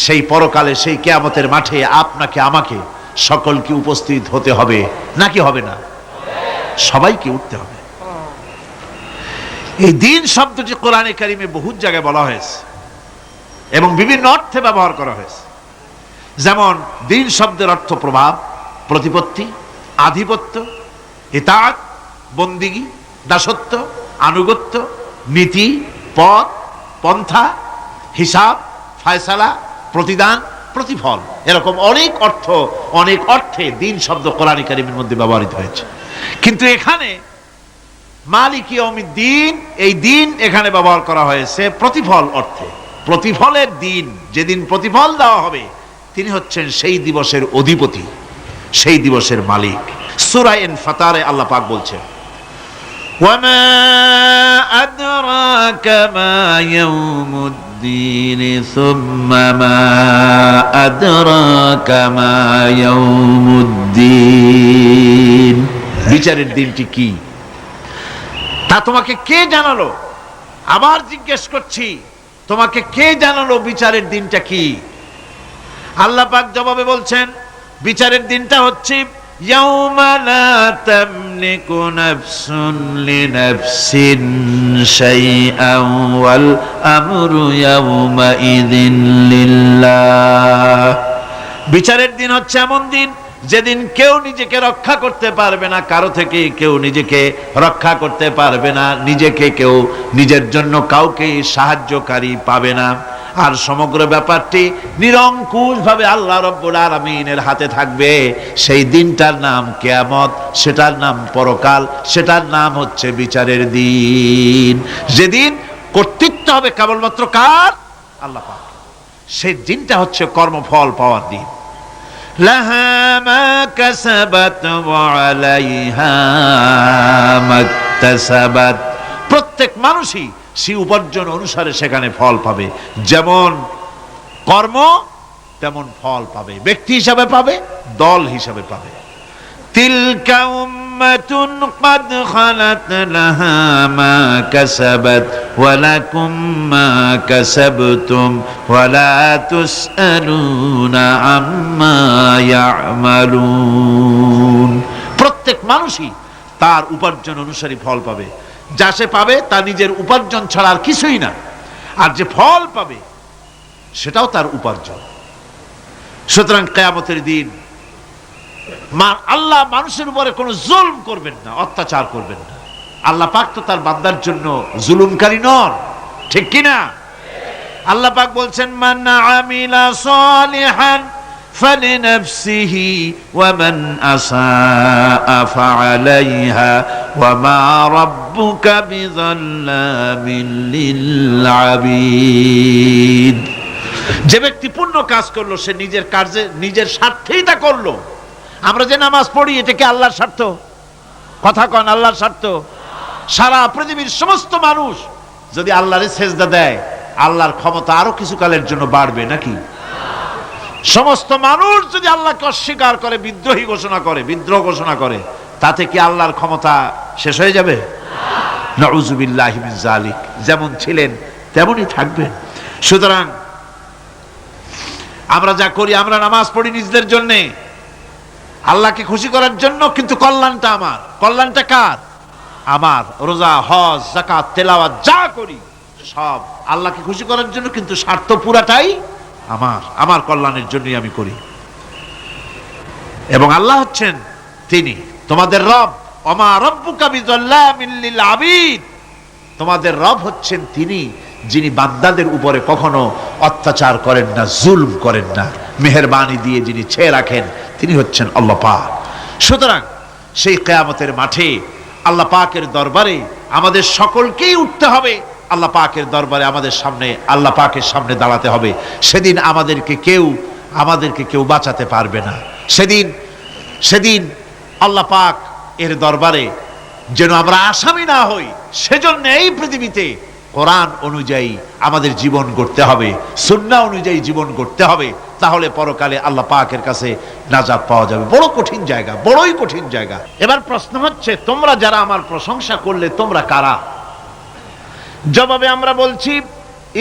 সেই পরকালে, সেই কিয়ামতের মাঠে আপনাকে আমাকে সকলকে উপস্থিত হতে হবে, নাকি হবে না? সবাইকে উঠতে হবে। এই দিন শব্দটি কোরআনে কারিমে বহু জায়গায় বলা হয়েছে এবং বিভিন্ন অর্থে ব্যবহার করা হয়েছে। যেমন দিন শব্দের অর্থ প্রভাব, প্রতিপত্তি, আধিপত্য, ইতাআত, বন্দিগি, দাসত্ব, আনুগত্য, নীতি, পথ, পন্থা, হিসাব, ফায়সালা, প্রতিদান, প্রতিফল। এরকম অনেক অর্থ, অনেক অর্থে দিন শব্দ কোরআনে কারিমের মধ্যে ব্যবহৃত হয়েছে। কিন্তু এখানে মালিক ইয়াউমিদ্দিন, এই দিন এখানে ব্যবহার করা হয়েছে প্রতিফল অর্থে। প্রতিফলের দিন, যেদিন প্রতিফল দেওয়া হবে, তিনি হচ্ছেন সেই দিবসের অধিপতি, সেই দিবসের মালিক। সূরা ইনফিতারে আল্লাহ পাক বলছেন ওয়ামা আদরাকা মা ইয়াউমুদ্দিন সুম্মা মা আদরাকা মা ইয়াউমুদ্দিন। বিচারের দিনটি কি তা তোমাকে কে জানালো? আবার জিজ্ঞেস করছি, তোমাকে কে জানালো বিচারের দিনটা কি? আল্লাহ পাক জবাবে বলছেন বিচারের দিনটা হচ্ছে ইয়াউমা লা তামলিকু নাফসুন লিনাফসিন শাইআন ওয়াল আমরু ইয়াউমা ইযিন লিল্লাহ। বিচারের দিন হচ্ছে এমন দিন যেদিন কেউ নিজেকে রক্ষা করতে পারবে না, কারো থেকে কেউ নিজেকে রক্ষা করতে পারবে না, নিজেকে কেউ নিজের জন্য কাউকে সাহায্যকারী পাবে না। আর সমগ্র ব্যাপারটি নিরঙ্কুশ ভাবে আল্লাহ রাব্বুল আলামিনের হাতে থাকবে। সেই দিনটার নাম কিয়ামত, সেটার নাম পরকাল, সেটার নাম হচ্ছে বিচারের দিন। যেদিন কর্তৃত্ব হবে কেবলমাত্র কার? আল্লাহ পাক। সেই দিনটা হচ্ছে কর্মফল পাওয়ার দিন। লাহা মা কাসাবাত ওয়া আলাইহা মাকতাসাবাত। প্রত্যেক মানুষই সেই উপার্জন অনুসারে সেখানে ফল পাবে। যেমন কর্ম তেমন ফল পাবে, ব্যক্তি হিসাবে পাবে, দল হিসাবে পাবে। তিলকা উম্মাতুন ক্বাদ খালাত লাহা মা কাসাবাত ওয়া লাকুম মা কাসাবতুম ওয়া লা তুসআলুনা আম্মা ইয়ামালুন। প্রত্যেক মানুষই তার উপার্জন অনুসারী ফল পাবে। যা সে পাবে তা নিজের উপার্জন ছাড়া আর কিছুই না। আর যে ফল পাবে সেটাও তার উপার্জন। সুতরাং কিয়ামতের দিন আল্লাহ মানুষের উপরে কোনো জুলম করবেন না, অত্যাচার করবেন না। আল্লাহ পাক তো তার বান্দার জন্য জুলুমকারী নন, ঠিক কিনা? আল্লাহ পাক বলছেন, মান আমিলা সালিহান ফালিনাফসিহি ওয়া মান আসাআ ফাআলাইহা ওয়া মা রাব্বুকা বিযাল্লামিন লিল আবিদ। যে ব্যক্তি পুণ্য কাজ করলো সে নিজের কাজে নিজের স্বার্থেই তা করলো। আমরা যে নামাজ পড়ি এটা কি আল্লাহর স্বার্থ? কথা কন, আল্লাহর স্বার্থ? সারা পৃথিবীর সমস্ত মানুষ যদি আল্লাহরে সেজদা দেয়, আল্লাহর ক্ষমতা আরো কিছু কালের জন্য বাড়বে নাকি? সমস্ত মানুষ যদি আল্লাহকে অস্বীকার করে, বিদ্রোহী ঘোষণা করে, বিদ্রোহ ঘোষণা করে, তাতে কি আল্লাহর ক্ষমতা শেষ হয়ে যাবে? নাউযুবিল্লাহি মিন যালিক। যেমন ছিলেন তেমনই থাকবেন। সুতরাং আমরা যা করি, আমরা নামাজ পড়ি নিজেদের জন্য, আল্লাহকে খুশি করার জন্য, কিন্তু কল্যাণটা আমার। কল্যাণটা কার? আমার। রোজা, হজ, যাকাত, তেলাওয়াত যা করি সব আল্লাহকে খুশি করার জন্য, কিন্তু স্বার্থ পুরাটাই আমার, আমার কল্যাণের জন্যই আমি করি। এবং আল্লাহ হচ্ছেন তিনি তোমাদের রব। ওমা রাব্বুকা বিযাল্লামিন লিল আবিদ। তোমাদের রব হচ্ছেন তিনি যিনি বান্দাদের উপরে কখনো অত্যাচার করেন না, জুলম করেন না, মেহেরবানি দিয়ে যিনি ছেয়ে রাখেন তিনি হচ্ছেন আল্লাহ পাক। সুতরাং সেই কিয়ামতের মাঠে আল্লাহ পাকের দরবারে আমাদের সকলকেই উঠতে হবে। আল্লাহ পাকের দরবারে আমাদের সামনে, আল্লাহ পাকের সামনে দাঁড়াতে হবে। সেদিন আমাদেরকে কেউ বাঁচাতে পারবে না। সেদিন আল্লাহ পাক এর দরবারে যেন আমরা আসামি না হই, সেজন্য এই পৃথিবীতে কোরআন অনুযায়ী আমাদের জীবন গড়তে হবে, সুন্নাহ অনুযায়ী জীবন গড়তে হবে। তাহলে পরকালে আল্লাহ পাকের কাছে নাজাত পাওয়া যাবে। বড় কঠিন জায়গা, বড়ই কঠিন জায়গা। এবার প্রশ্ন হচ্ছে, তোমরা যারা আমার প্রশংসা করলে তোমরা কারা? জবাবে আমরা বলছি,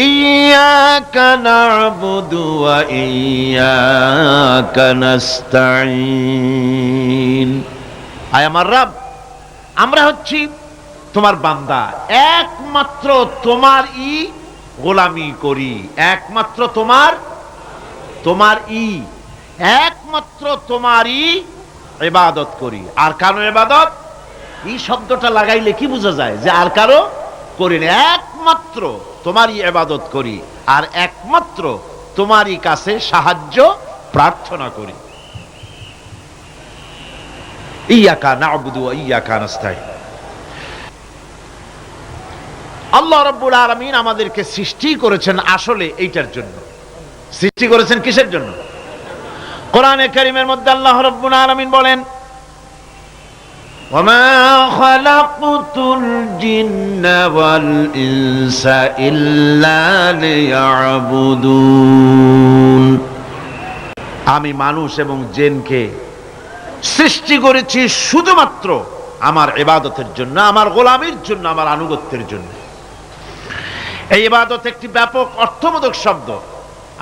ইয়্যাকা না'বুদু ওয়া ইয়্যাকা নাস্তাঈন। আয় আমার রব, আমরা হচ্ছি তোমার বান্দা, একমাত্র তোমারই গোলামি করি, একমাত্র একমাত্র তোমারই ইবাদত করি। আর কারো ইবাদত, এই শব্দটা লাগাইলে কি বোঝা যায়? যে আর কারো করি না, একমাত্র তোমারই ইবাদত করি, আর একমাত্র তোমারই কাছে সাহায্য প্রার্থনা করি। ইয়্যাকা না'বুদু ওয়া ইয়্যাকা নাস্তাঈন। আল্লাহ রাব্বুল আলামিন আমাদেরকে সৃষ্টি করেছেন আসলে এইটার জন্য। সৃষ্টি করেছেন কিসের জন্য? কোরআনে কারীমের মধ্যে আল্লাহ রাব্বুল আলামিন বলেন, ওয়ামা খালাকতুল জিন্না ওয়াল ইনসা ইল্লা লিয়াবুদুন। আমি মানুষ এবং জিনকে সৃষ্টি করেছি শুধুমাত্র আমার ইবাদতের জন্য, আমার গোলামির জন্য, আমার আনুগত্যের জন্য। এই ইবাদত একটি ব্যাপক অর্থবোধক শব্দ।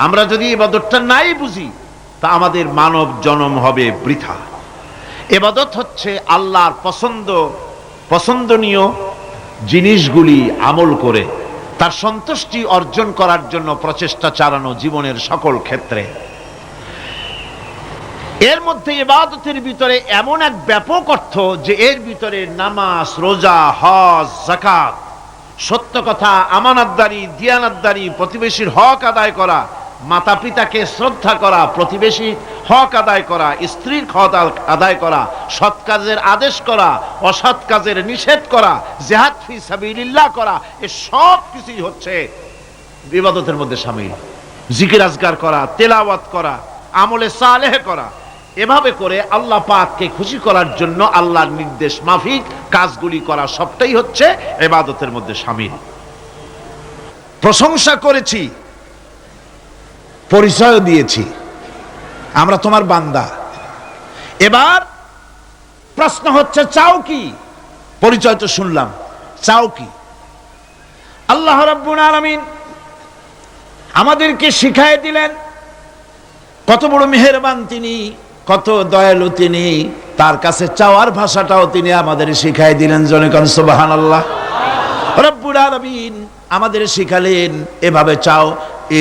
আমরা যদি ইবাদতটা নাই বুঝি তা আমাদের মানব জন্ম হবে বৃথা। ইবাদত হচ্ছে আল্লাহর পছন্দনীয় জিনিসগুলি আমল করে তার সন্তুষ্টি অর্জন করার জন্য প্রচেষ্টা চালানো জীবনের সকল ক্ষেত্রে। এর মধ্যে ইবাদতের ভিতরে এমন এক ব্যাপক অর্থ যে এর ভিতরে নামাজ, রোজা, হজ, যাকাত, সত্য কথা, আমানতদারি, দিয়ানতদারি, প্রতিবেশীর হক আদায় করা, মাতা পিতাকে শ্রদ্ধা করা, প্রতিবেশী হক আদায় করা, স্ত্রীর হক আদায় করা, সৎ কাজের আদেশ করা, অসৎ কাজের নিষেধ করা, জিহাদ ফি সাবিলিল্লাহ করা, এই সব কিছুই হচ্ছে ইবাদতের মধ্যে শামিল। জিকির আজকার করা, তেলাওয়াত করা, আমলে সালেহ করা, এভাবে করে আল্লাহ পাককে খুশি করার জন্য আল্লাহর নির্দেশ মাফিক কাজগুলি করা, সবটাই হচ্ছে ইবাদতের মধ্যে শামিল। প্রশংসা করেছি, পরিচয় দিয়েছি, আমরা তোমার বান্দা। এবার প্রশ্ন হচ্ছে, চাও কি? পরিচয় তো শুনলাম, চাও কি? আল্লাহ রাব্বুল আলামিন আমাদেরকে শিখায় দিলেন কত বড় মেহেরবান তিনি, কত দয়ালু তিনি। তার কাছে চাওয়ার ভাষাটাও তিনি আমাদের শিখাই দিলেন। জনগণ সুবহানাল্লাহ। রব্বুল আলামিন আমাদের শিখালেন এভাবে চাও,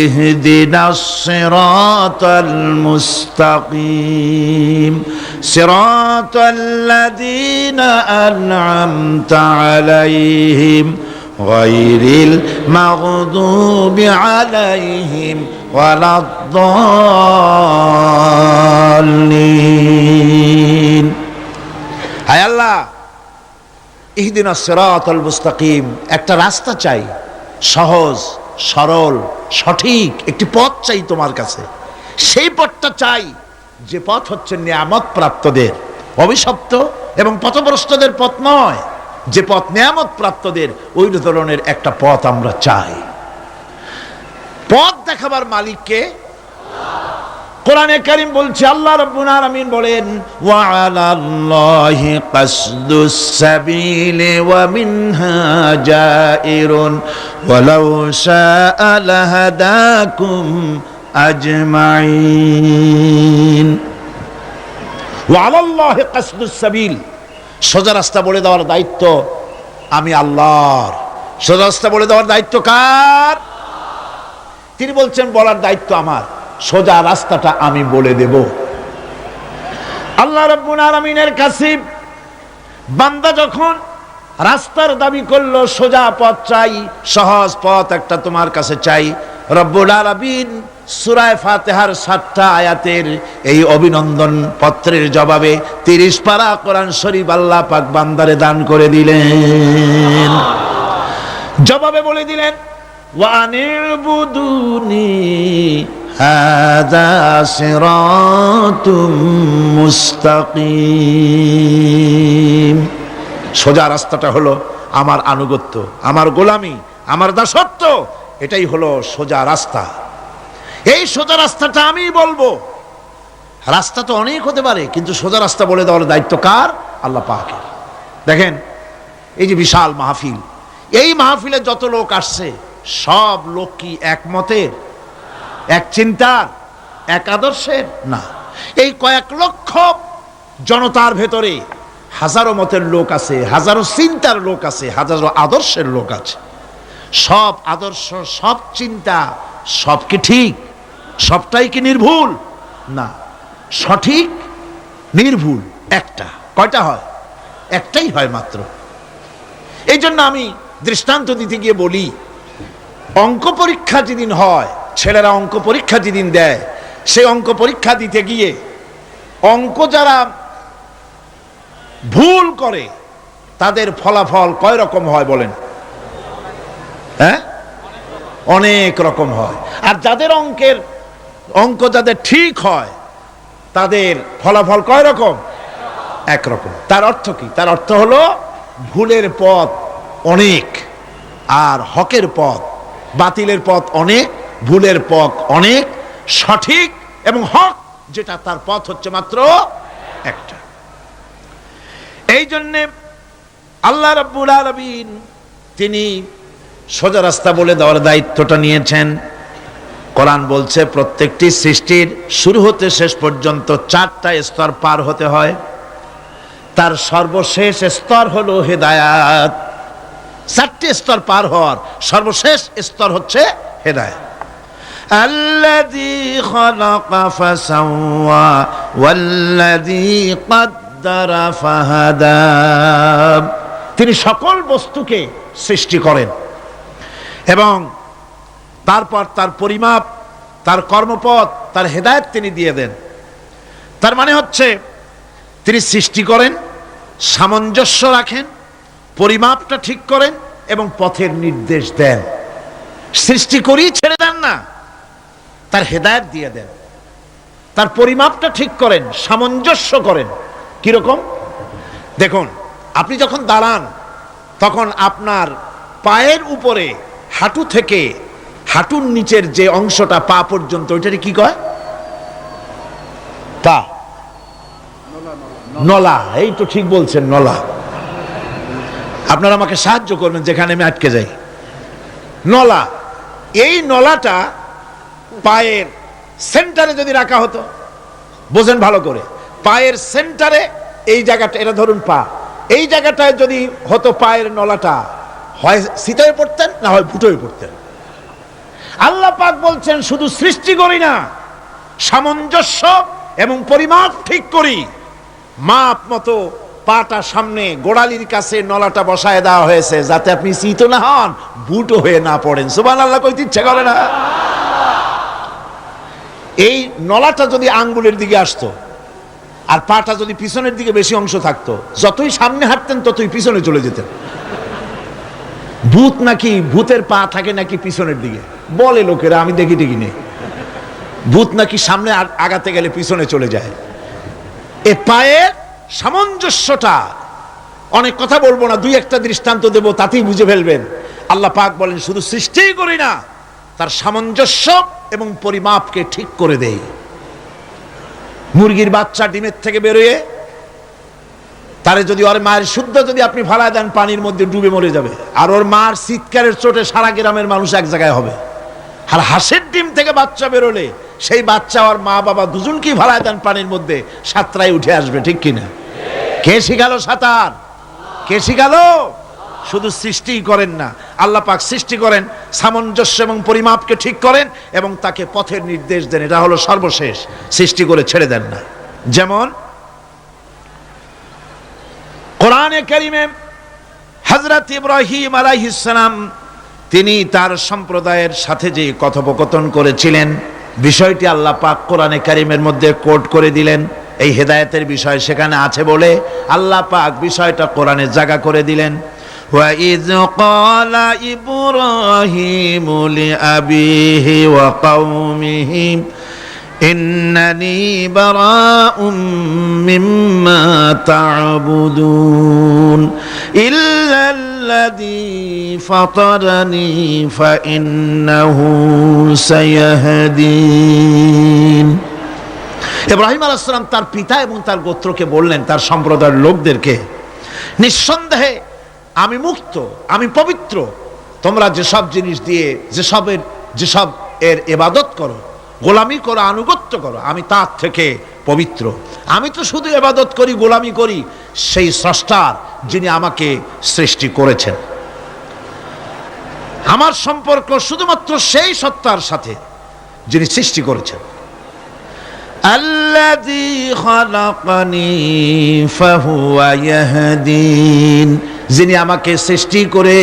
ইহদিনাস সিরাতাল মুস্তাকিম সিরাতাল্লাযীনা আন'আমতা আলাইহিম গায়রিল মাগদুবি আলাইহিম ওয়ালাদ-দাল্লিন। হায় আল্লাহ, ইহদিনাস সিরাতাল মুস্তাকিম, একটা রাস্তা চাই, সহজ সরল সঠিক একটি পথ চাই তোমার কাছে। সেই পথটা চাই যে পথ হচ্ছে নিয়ামত প্রাপ্তদের, অভিশপ্ত এবং পথভ্রষ্টদের পথ নয়। যে পথ নিয়ামত প্রাপ্তদের, ওই ধরনের একটা পথ আমরা চাই। পথ দেখাবার মালিককে কোরআনে কারীম বলছে, আল্লাহ রাব্বুল আলামিন বলেন, ওয়া আলাল্লাহি কাসদুস সাবিলি ওয়া মিনহা জাইরুন ওয়ালাউ শাআ লাহাদাকুম আজমাইন। ওয়া আলাল্লাহি কাসদুস সাবিল, সোজা রাস্তা বলে দেওয়ার দায়িত্ব আমি আল্লাহর। সোজা রাস্তা বলে দেওয়ার দায়িত্ব কার? তিনি বলছেন বলার দায়িত্ব আমার, সোজা রাস্তাটা আমি বলে দেব। আল্লাহ রাব্বুল আলামিনের কাছে বান্দা যখন রাস্তার দাবি করলো, সোজা পথ চাই, সহজ পথ একটা তোমার কাছে চাই, রব্বুল আলামিন সূরা ফাতিহার 7টা আয়াতের এই অভিনন্দন পত্রের জবাবে 30 পারা কোরআন শরীফ আল্লাহ পাক বান্দারে দান করে দিলেন। জবাবে বলে দিলেন, ওয়া আনি'বুদুনি হাযা সিরাতুম মুস্তাকিম। সোজা রাস্তাটা হলো আমার আনুগত্য, আমার গোলামি, আমার দাসত্ব, এটাই হলো সোজা রাস্তা। এই সোজা রাস্তাটা আমি বলবো। রাস্তা তো অনেক হতে পারে, কিন্তু সোজা রাস্তা বলে দেওয়ার দায়িত্ব কার? আল্লাহ পাকের। দেখেন এই যে বিশাল মাহফিল, এই মাহফিলে যত লোক আসছে, সব লোক কি এক মতের, এক চিন্তার, এক আদর্শের? না। এই কয়েক লক্ষ জনতার ভেতরে হাজারো মতের লোক আছে, হাজারো চিন্তার লোক আছে, হাজারো আদর্শের লোক আছে। সব আদর্শ, সব চিন্তা, সব কি ঠিক? সবটাই কি নির্ভুল? না, সঠিক নির্ভুল একটা। কয়টা হয়? একটাই হয় মাত্র। এই জন্য আমি দৃষ্টান্ত দিতে গিয়ে বলি, অঙ্ক পরীক্ষা যেদিন হয়, ছেলেরা অঙ্ক পরীক্ষা যেদিন দেয়, সেই অঙ্ক পরীক্ষা দিতে গিয়ে অঙ্ক যারা ভুল করে তাদের ফলাফল কয় রকম হয় বলেন? হ্যাঁ, অনেক রকম হয়। আর যাদের অঙ্ক যাদের ঠিক হয়, তাদের ফলাফল কয় রকম? একরকম। তার অর্থ কি? তার অর্থ হলো ভুলের পথ অনেক, আর হকের পথ, বাতিলের পথ অনেক, ভুলের পথ অনেক, সঠিক এবং হক যেটা, তার পথ হচ্ছে মাত্র একটা। এই জন্যে আল্লাহ রাব্বুল আলামিন তিনি সোজা রাস্তা বলে দেওয়ার দায়িত্বটা নিয়েছেন। কোরআন বলছে প্রত্যেকটি সৃষ্টির শুরু হতে শেষ পর্যন্ত 4টা স্তর পার হতে হয়। তার সর্বশেষ স্তর হলো হেদায়াত। 4টে স্তর পার হওয়ার সর্বশেষ স্তর হচ্ছে হেদায়াত। আল্লাযী খালাকা ফাসাওয়া ওয়াল্লাযী কাদ্দারা ফাহাদা। তিনি সকল বস্তুকে সৃষ্টি করেন এবং তারপর তার পরিমাপ, তার কর্মপথ, তার হেদায়েত তিনি দিয়ে দেন। তার মানে হচ্ছে তিনি সৃষ্টি করেন, সামঞ্জস্য রাখেন, পরিমাপটা ঠিক করেন এবং পথের নির্দেশ দেন। সৃষ্টি করেই ছেড়ে দেন না, তার হেদায়েত দিয়ে দেন। তার পরিমাপটা ঠিক করেন, সামঞ্জস্য করেন। কিরকম? দেখুন, আপনি যখন দাঁড়ান তখন আপনার পায়ের উপরে, হাঁটু থেকে হাঁটুর নিচের যে অংশটা পা পর্যন্ত, ওইটারে কি কয়? পা, নলা। এই তো ঠিক বলছেন, নলা। আপনারা আমাকে সাহায্য করবেন যেখানে আমি আটকে যাই। নলা। এই নলাটা পায়ের সেন্টারে যদি রাখা হতো, বোঝেন ভালো করে, পায়ের সেন্টারে এই জায়গাটা, এটা ধরুন পা, এই জায়গাটায় যদি হতো পায়ের নলাটা, হয় সিতায় পড়তেন না হয় ফুটোয় পড়তেন। আল্লাহ পাক বলছেন শুধু সৃষ্টি করি না, সামঞ্জস্য এবং পরিমাপ ঠিক করি। মাপ মতো পাটা সামনে গোড়ালির কাছে নলাটা বসায় দেওয়া হয়েছে, যাতে আপনি চিত না হন, বুটো হয়ে না পড়েন। সুবহানাল্লাহ কইতে ইচ্ছা করে না? এই নলাটা যদি আঙ্গুলের দিকে আসতো আর পাটা যদি পিছনের দিকে বেশি অংশ থাকতো, যতই সামনে হাঁটতেন ততই পিছনে চলে যেতেন। ভূত নাকি, ভূতের পা থাকে নাকি পিছনের দিকে, বলে লোকেরা, আমি দেখি দেখি নেই। ভূত নাকি সামনে আগাতে গেলে পিছনে চলে যায়। এ পায়ের সামঞ্জস্যটা, অনেক কথা বলবো না, দুই একটা দৃষ্টান্ত দেব, তাতেই বুঝে ফেলবেন। আল্লাহ পাক বলেন শুধু সৃষ্টিই করি না, তার সামঞ্জস্য এবং পরিমাপকে ঠিক করে দেই। মুরগির বাচ্চা ডিমের থেকে বেরোয় তারে যদি ওর মায়ের শুদ্ধ যদি আপনি ফালায় দেন, পানির মধ্যে ডুবে মরে যাবে। আর ওর মার চিৎকারের চোটে সারা গ্রামের মানুষ এক জায়গায় হবে। আর হাঁসের ডিম থেকে বাচ্চা বেরোলে সেই বাচ্চা আর মা বাবা দুজনকেই ফালায় দেন পানির মধ্যে, সাঁতরায় উঠে আসবে, ঠিক কিনা? কে শিখালো সাঁতার? কে শিখালো? শুধু সৃষ্টিই করেন না, আল্লাহ পাক সৃষ্টি করেন, সামঞ্জস্য এবং পরিমাপকে ঠিক করেন এবং তাকে পথের নির্দেশ দেন। এটা হলো সর্বশেষ, সৃষ্টি করে ছেড়ে দেন না। যেমন কোরআনে কারিমে হযরত ইব্রাহিম আলাইহিস সালাম তিনি তার সম্প্রদায়ের সাথে যে কথোপকথন করেছিলেন, বিষয়টি আল্লাহ পাক কোরআনে কারিমের মধ্যে কোট করে দিলেন। এই হেদায়েতের বিষয় সেখানে আছে বলে আল্লাহ পাক বিষয়টা কোরআনে জায়গা করে দিলেন। وَإِذْ قَالَ إِبْرَاهِيمُ لِأَبِيهِ وَقَوْمِهِ إِنَّنِي بَرَاءٌ مِّمَّا تَعْبُدُونَ إِلَّا الَّذِي فَطَرَنِي فَإِنَّهُ سَيَهْدِينِ। ইব্রাহিম আলাইহিস সালাম তার পিতা এবং তার গোত্রকে বললেন, তার সম্প্রদায়ের লোকদেরকে, নিঃসন্দেহে আমি মুক্ত, আমি পবিত্র। তোমরা যেসব জিনিস দিয়ে যেসব এর ইবাদত করো, গোলামি করো, আনুগত্য করো, আমি তার থেকে পবিত্র। আমি তো শুধু ইবাদত করি, গোলামি করি সেই স্রষ্টার, যিনি আমাকে সৃষ্টি করেছেন। আমার সম্পর্ক শুধুমাত্র সেই সত্তার সাথে যিনি সৃষ্টি করেছেন। আল্লাযী খালাকানি ফাহুয়া ইয়াহদিন, যিনি আমাকে সৃষ্টি করে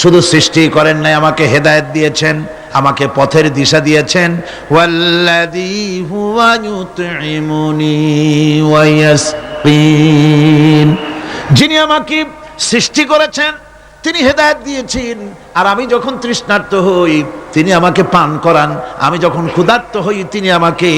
শুধু সৃষ্টি করেন নাই, আমাকে হেদায়েত দিয়েছেন, আমাকে পথের দিশা দিয়েছেন। ওয়াল্লাযী হুয়া ইউতঈমুনি ওয়া ইয়াসকিন, যিনি আমাকে সৃষ্টি করেছেন তিনি হেদায়েত দিয়েছেন, আর আমি যখন তৃষ্ণার্ত হই তিনি আমাকে পান করান, আমি যখন ক্ষুধার্ত হই তিনি আমাকে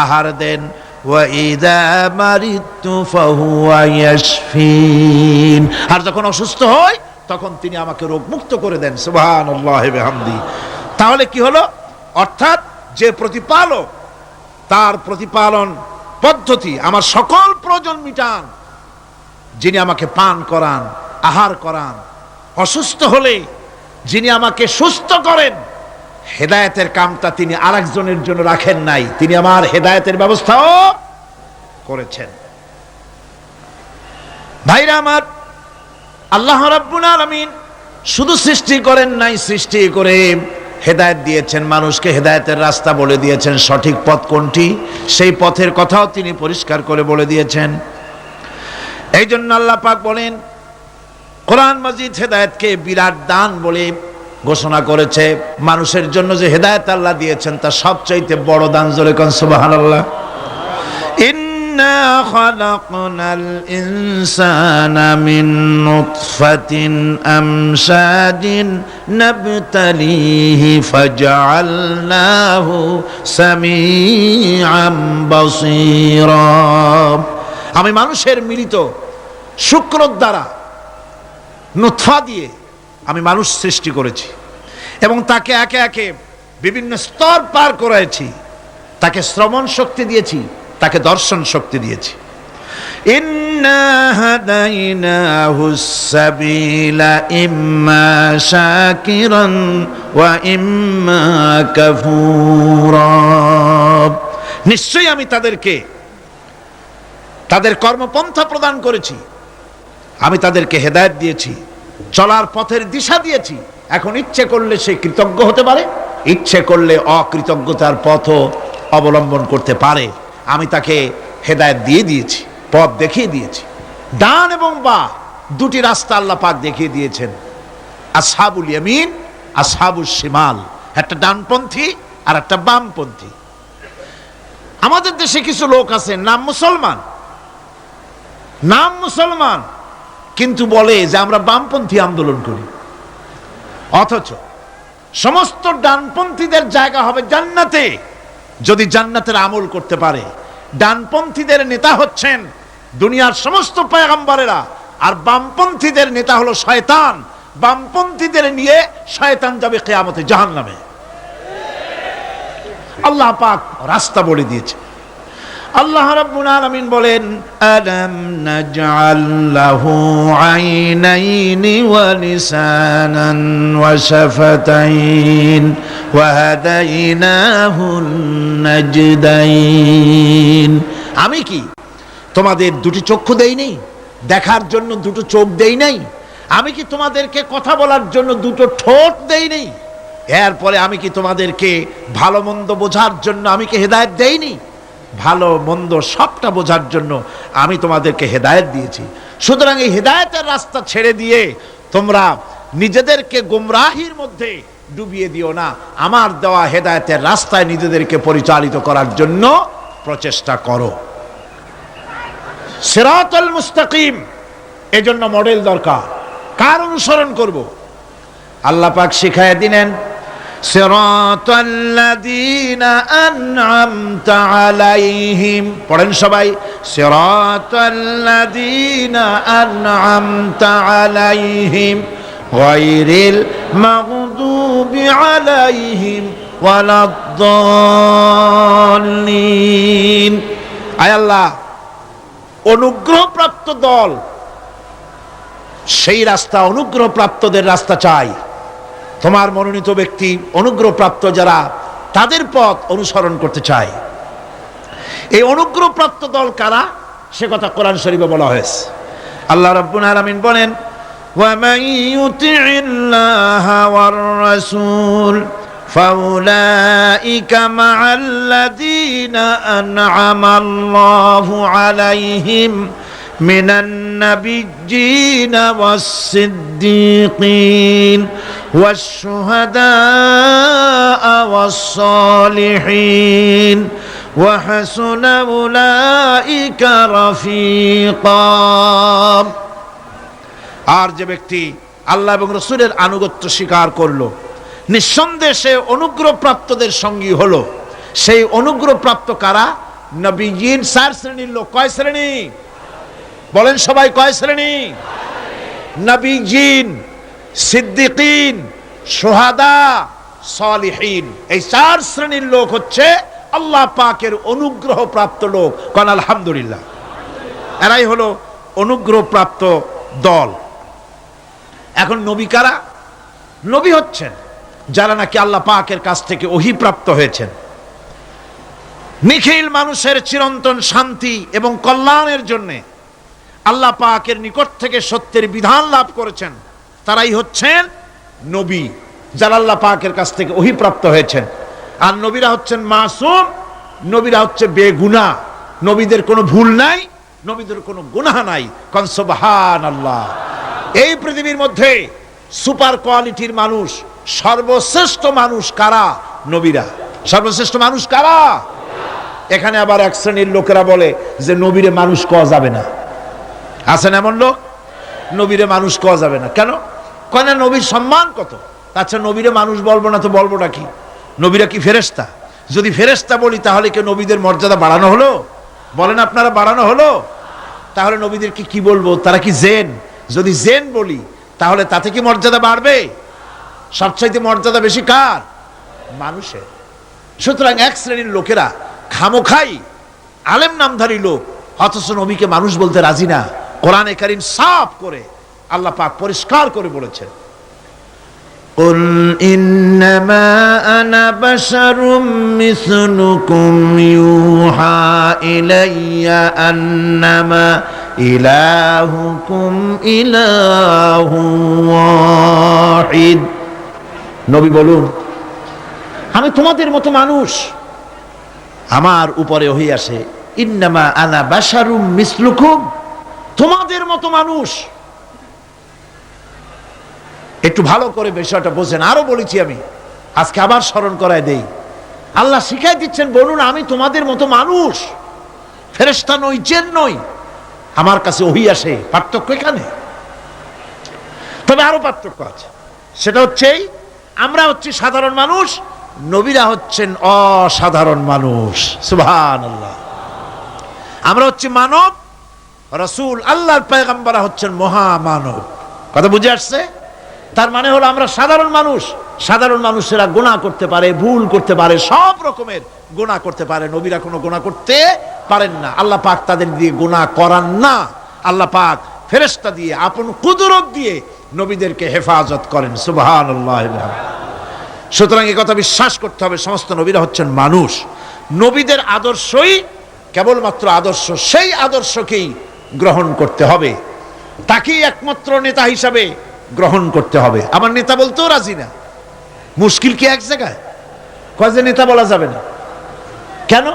আহার দেন। ওয়া ইযা মারিতু ফাহুয়া ইয়াশফিন, আর যখন অসুস্থ হই তখন তিনি আমাকে রোগ মুক্ত করে দেন। সুবহানাল্লাহি ওয়া বিহামদি। তাহলে কি হলো? অর্থাৎ যে প্রতিপালক, তার প্রতিপালন পদ্ধতি আমার সকল প্রয়োজন মিটান, যিনি আমাকে পান করান, আহার করান, অসুস্থ হলে যিনি আমাকে সুস্থ করেন। হেদায়েতের কামটা তিনি আরেকজনের জন্য রাখেন নাই, তিনি আমার হেদায়েতের ব্যবস্থাও করেছেন। ভাইরা আমার, আল্লাহ রাব্বুল আলামিন শুধু সৃষ্টি করেন নাই, সৃষ্টি করে হেদায়েত দিয়েছেন, মানুষকে হেদায়েতের রাস্তা বলে দিয়েছেন। সঠিক পথ কোনটি সেই পথের কথাও তিনি পরিষ্কার করে বলে দিয়েছেন। এই জন্য আল্লাহ পাক বলেন, কোরআন মাজিদ হেদায়েতকে বিরাট দান বলে ঘোষণা করেছে। মানুষের জন্য যে হেদায়েত আল্লাহ দিয়েছেন তা সবচাইতে বড় দান। জোরে কোন সুবহানাল্লাহ। ইন্না খালাকনাল ইনসানা মিন নুতফাতিন আমশাজিন নাবতালিহি ফাজআলনাহু সামিআম বাসীরা। আমি মানুষের মিলিত শুক্রর দ্বারা, নুতফা দিয়ে আমি মানুষ সৃষ্টি করেছি এবং তাকে একে একে বিভিন্ন স্তর পার করেছি। তাকে শ্রবণ শক্তি দিয়েছি, তাকে দর্শন শক্তি দিয়েছি। ইন্না হাদাইনাহুস সাবিলা ইম্মা শাকিরান ওয়া ইম্মা কাফুরা। নিশ্চয়ই আমি তাদেরকে তাদের কর্মপন্থা প্রদান করেছি, আমি তাদেরকে হেদায়েত দিয়েছি। চলার পথের দিশা দিয়েছি। এখন ইচ্ছে করলে সে কৃতজ্ঞ হতে পারে, ইচ্ছে করলে অকৃতজ্ঞতার পথও অবলম্বন করতে পারে। আমি তাকে হেদায়েত দিয়ে দিয়েছি, পথ দেখিয়ে দিয়েছি। ডান এবং বাঁ দুটি রাস্তা আল্লাহ পাক দেখিয়ে দিয়েছেন। আসহাবুল ইয়ামিন, আসহাবুল শিমাল, একটা ডানপন্থী আর একটা বামপন্থী। আমাদের দেশে কিছু লোক আছে নাম মুসলমান, কিন্তু বলে যে আমরা বামপন্থী আন্দোলন করি, অথচ সমস্ত ডানপন্থীদের জায়গা হবে জান্নাতে যদি জান্নাতের আমল করতে পারে। ডানপন্থীদের নেতা হচ্ছেন দুনিয়ার সমস্ত পয়গম্বরেরা, আর বামপন্থীদের নেতা হলো শয়তান। বামপন্থীদের নিয়ে শয়তান যাবে কিয়ামতে জাহান্নামে। আল্লাহ পাক রাস্তা বলে দিয়েছে। আল্লাহ রাব্বুল আলামিন বলেন, আলাম নাজআল লাহু আইনাইনি ওয়া লিসানান ওয়া শাফাতাইন ওয়া হাদাইনাহুন নাজদাইন। আমি কি তোমাদের দুটি চক্ষু দেই নাই, দেখার জন্য দুটো চোখ দেই নাই? আমি কি তোমাদেরকে কথা বলার জন্য দুটো ঠোঁট দেই নাই? এরপরে আমি কি তোমাদেরকে ভালো মন্দ বোঝার জন্য আমি কি হেদায়েত দেইনি? ভালো মন্দ সবটা বোঝার জন্য আমি তোমাদেরকে হেদায়েত দিয়েছি। সুতরাং এই হেদায়েতের রাস্তা ছেড়ে দিয়ে তোমরা নিজেদেরকে গোমরাহির মধ্যে ডুবিয়ে দিও না। আমার দেওয়া হেদায়েতের রাস্তায় নিজেদেরকে পরিচালিত করার জন্য প্রচেষ্টা করো। সিরাতাল মুস্তাকিম, এজন্য মডেল দরকার। কার অনুসরণ করব? আল্লাহ পাক শিখায় দিলেন, সিরাতাল্লাযীনা আন'আমতা আলাইহিম। পড়েন সবাই, সিরাতাল্লাযীনা আন'আমতা আলাইহিম গায়রিল মাগদুবি আলাইহিম ওয়ালাদ-দাল্লিন। আয় আল্লাহ, অনুগ্রহপ্রাপ্ত দল, সেই রাস্তা অনুগ্রহপ্রাপ্তদের রাস্তা চাই। তোমার মনোনীত ব্যক্তি অনুগ্রহপ্রাপ্ত যারা, তাদের পথ অনুসরণ করতে চায়। এই অনুগ্রহপ্রাপ্ত দল কারা সে কথা কোরআন শরীফে বলা হয়েছে। আল্লাহ রাব্বুল আলামিন বলেন, ওয়া মান ইউতি'িল্লাহা ওয়ার রাসূল ফাউলাইকা মা'আল্লাযীনা আন'আমাল্লাহু আলাইহিম মিনান নাবিয়্যিনা ওয়াস-সিদ্দীকিন ওয়াশ-শুহাদা'a ওয়াস-সালিহিন ওয়া হাসুনা উলাইকা রাফীকা। আর যে ব্যক্তি আল্লাহ এবং রাসূলের আনুগত্য স্বীকার করলো, নিঃসন্দেহে সে অনুগ্রহপ্রাপ্তদের সঙ্গী হলো। সেই অনুগ্রহপ্রাপ্ত কারা? নবীয়িন। 4 শ্রেণীর লোক। কয় শ্রেণী? বলেন সবাই, কয় শ্রেণী? নবীয়িন, সিদ্দিকিন, শুহাদা, সালিহিন। এই 4 শ্রেণীর লোক হচ্ছে আল্লাহ পাকের অনুগ্রহপ্রাপ্ত লোক। কোন আলহামদুলিল্লাহ। এরাই হলো অনুগ্রহপ্রাপ্ত দল। এখন নবী কারা? নবী হচ্ছেন যারা নাকি আল্লাহ পাকের কাছ থেকে ওহী প্রাপ্ত হয়েছেন, নিখিল মানুষের চিরন্তন শান্তি এবং কল্যাণের জন্য আল্লাহ পাকের নিকট থেকে সত্যের বিধান লাভ করেছেন। তারাই হচ্ছেন নবী, যারা আল্লাহ পাকের কাছ থেকে ওহী প্রাপ্ত হয়েছেন। আর নবীরা হচ্ছেন মাসুম, নবীরা হচ্ছে বেগুনাহ। নবীদের কোনো ভুল নাই, নবীদের কোনো গুনাহ নাই। কোন সুবহানাল্লাহ। এই পৃথিবীর মধ্যে সুপার কোয়ালিটির মানুষ, সর্বশ্রেষ্ঠ মানুষ কারা? নবীরা। সর্বশ্রেষ্ঠ মানুষ কারা? এখানে আবার এক শ্রেণীর লোকেরা বলে যে নবীরে মানুষ কওয়া যাবে না। আছেন এমন লোক, নবীরে মানুষ কওয়া যাবে না। কেন? কেন? নবীর সম্মান কত। আচ্ছা, নবীরে মানুষ বলবো না তো বলবোটা কি? নবীরা কি ফেরেশতা? যদি ফেরেশতা বলি তাহলে কি নবীদের মর্যাদা বাড়ানো হলো? বলেন আপনারা, বাড়ানো হলো? তাহলে নবীদেরকে কি বলবো? তারা কি জিন? যদি জিন বলি তাহলে তাতে কি মর্যাদা বাড়বে? সবচাইতে মর্যাদা বেশি কার? মানুষের। সুতরাং এক শ্রেণীর লোকেরা খামোখাই আলেম নামধারী লোক, অথচ নবীকে মানুষ বলতে রাজি না। কোরআনে কারীম সাফ করে আল্লাহ পাক পরিষ্কার করে বলেছেন, قل إنما أنا بشر مثلكم يوحى إلي أنما إلهكم إله واحد। নবী বলুন, আমি তোমাদের মতো মানুষ, আমার উপরে ওহী আসে। ইন্নামা আনা বাশারুম মিসলুকুম, তোমাদের মতো মানুষ। একটু ভালো করে বিষয়টা বোঝেন। আরো বলেছি আমি, আজকে আবার স্মরণ করায় দেই। আল্লাহ শিখাই দিচ্ছেন, বলুন আমি তোমাদের মতো মানুষ, ফেরেশতা নই, জিন নই, আমার কাছে ওহী আসে। পার্থক্য এখানে। তবে আরো পার্থক্য আছে, সেটা হচ্ছে আমরা হচ্ছি সাধারণ মানুষ, নবীরা হচ্ছেন অসাধারণ মানুষ। সুবহানাল্লাহ। আমরা হচ্ছি মানব, রাসূল আল্লাহর পয়গম্বররা হচ্ছেন মহামানব। কথা বুঝে আসছে? তার মানে হলো আমরা সাধারণ মানুষ। সাধারণ মানুষেরা গুনাহ করতে পারে, ভুল করতে পারে, সব রকমের গুনাহ করতে পারে। নবীরা কোনো গুনাহ করতে পারেন না। আল্লাহ পাক তাদের দিয়ে গুনাহ করান না। আল্লাহ পাক ফেরেশতা দিয়ে, আপন কুদরত দিয়ে নবীদেরকে হেফাজত করেন। সুবহানাল্লাহ। সুতরাং এই কথা বিশ্বাস করতে হবে, সমস্ত নবীরা হচ্ছেন মানুষ। নবীদের আদর্শই কেবলমাত্র আদর্শ, সেই আদর্শকেই গ্রহণ করতে হবে, তাকেই একমাত্র নেতা হিসাবে গ্রহণ করতে হবে। আমার নেতা বলতেও রাজি না। মুশকিল কি এক জায়গায়? কয় যে নেতা বলা যাবে না। কেন?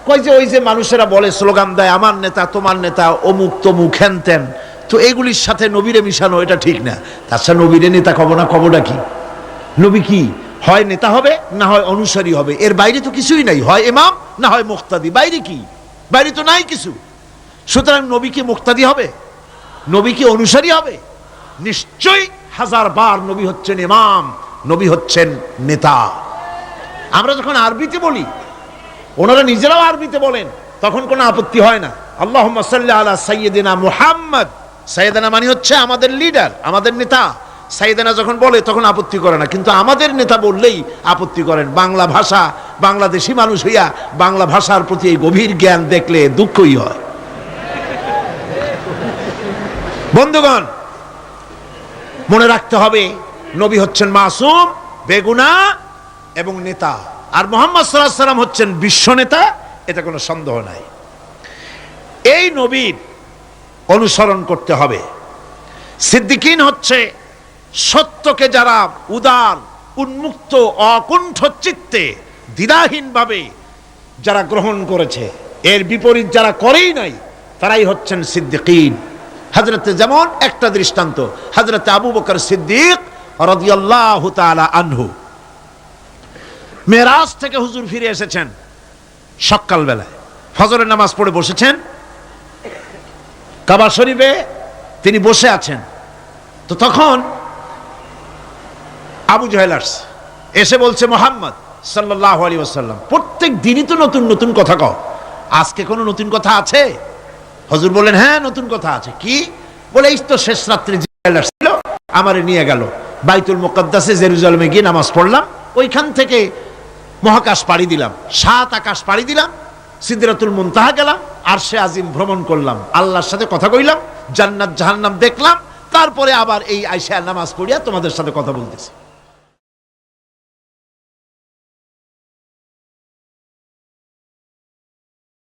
কয় যে ওই যে মানুষেরা বলে, স্লোগান দেয়, আমার নেতা, তোমার নেতা, অমুক তমুক, হ্যান ত্যান। তো এগুলির সাথে নবীরে মিশানো এটা ঠিক না। তাছাড়া নবীরে নেতা কব না, কবটা কি? নবী কি হয় নেতা হবে, না হয় অনুসারী হবে, এর বাইরে তো কিছুই নাই। হয় ইমাম, না হয় মুক্তাদি। বাইরে কি? বাইরে তো নাই কিছু। সুতরাং নবী কি মুক্তাদি হবে? নবী কি অনুসারী হবে? নিশ্চয়ই হাজার বার নবী হচ্ছেন ইমাম, নবী হচ্ছেন নেতা। আমরা যখন আরবিতে বলি, ওনারা নিজেরাও আরবিতে বলেন, তখন কোনো আপত্তি হয় না। আল্লাহুম্মা সাল্লি আলা সাইয়্যিদিনা মুহাম্মদ। সাইয়্যিদিনা মানে হচ্ছে আমাদের লিডার, আমাদের নেতা। সাইয়্যিদিনা যখন বলে তখন আপত্তি করে না, কিন্তু আমাদের নেতা বললেই আপত্তি করেন। বাংলা ভাষা, বাংলাদেশি মানুষ হইয়া বাংলা ভাষার প্রতি এই গভীর জ্ঞান দেখলে দুঃখই হয়। বন্ধুগণ, মনে রাখতে হবে, নবী হচ্ছেন মাসুম, বেগুনাহ এবং নেতা। আর মুহাম্মদ সাল্লাল্লাহু আলাইহি ওয়াসাল্লাম হচ্ছেন বিশ্ব নেতা, এটা কোনো সন্দেহ নাই। এই নবীর অনুসরণ করতে হবে। সিদ্দিকিন হচ্ছে সত্যকে যারা উদার, উন্মুক্ত, অকুণ্ঠ চিত্তে, দ্বিধাহীনভাবে যারা গ্রহণ করেছে, এর বিপরীত যারা করেই নাই, তারাই হচ্ছেন সিদ্দিকিন। হযরতে, যেমন একটা দৃষ্টান্ত, হযরতে আবু বকর সিদ্দিক রাদিয়াল্লাহু তাআলা আনহু, মেরাজ থেকে হুজুর ফিরে এসেছেন সকাল বেলায়, ফজরের নামাজ পড়ে বসেছেন কাবা শরীফে, তিনি বসে আছেন। তো তখন আবু জাহেল এসে বলছে, মুহাম্মদ সাল্লাল্লাহু আলাইহি ওয়াসাল্লাম, প্রত্যেক দিনই তো নতুন নতুন কথা কও, আজকে কোনো নতুন কথা আছে? হুজুর বললেন, হ্যাঁ নতুন কথা আছে। কি? বলে, এই তো শেষ রাত্রে জিবরাইল ছিল, আমারে নিয়ে গেল বাইতুল মুকাদ্দাসে, জেরুজালেমে গিয়ে নামাজ পড়লাম, ওইখান থেকে মহাকাশ পাড়ি দিলাম, 7 আকাশ পাড়ি দিলাম, সিদরাতুল মুনতাহা গেলাম, আরশে আজিম ভ্রমণ করলাম, আল্লাহর সাথে কথা কইলাম, জান্নাত জাহান্নাম দেখলাম, তারপরে আবার এই আইসা নামাজ পড়িয়া তোমাদের সাথে কথা বলতেছি।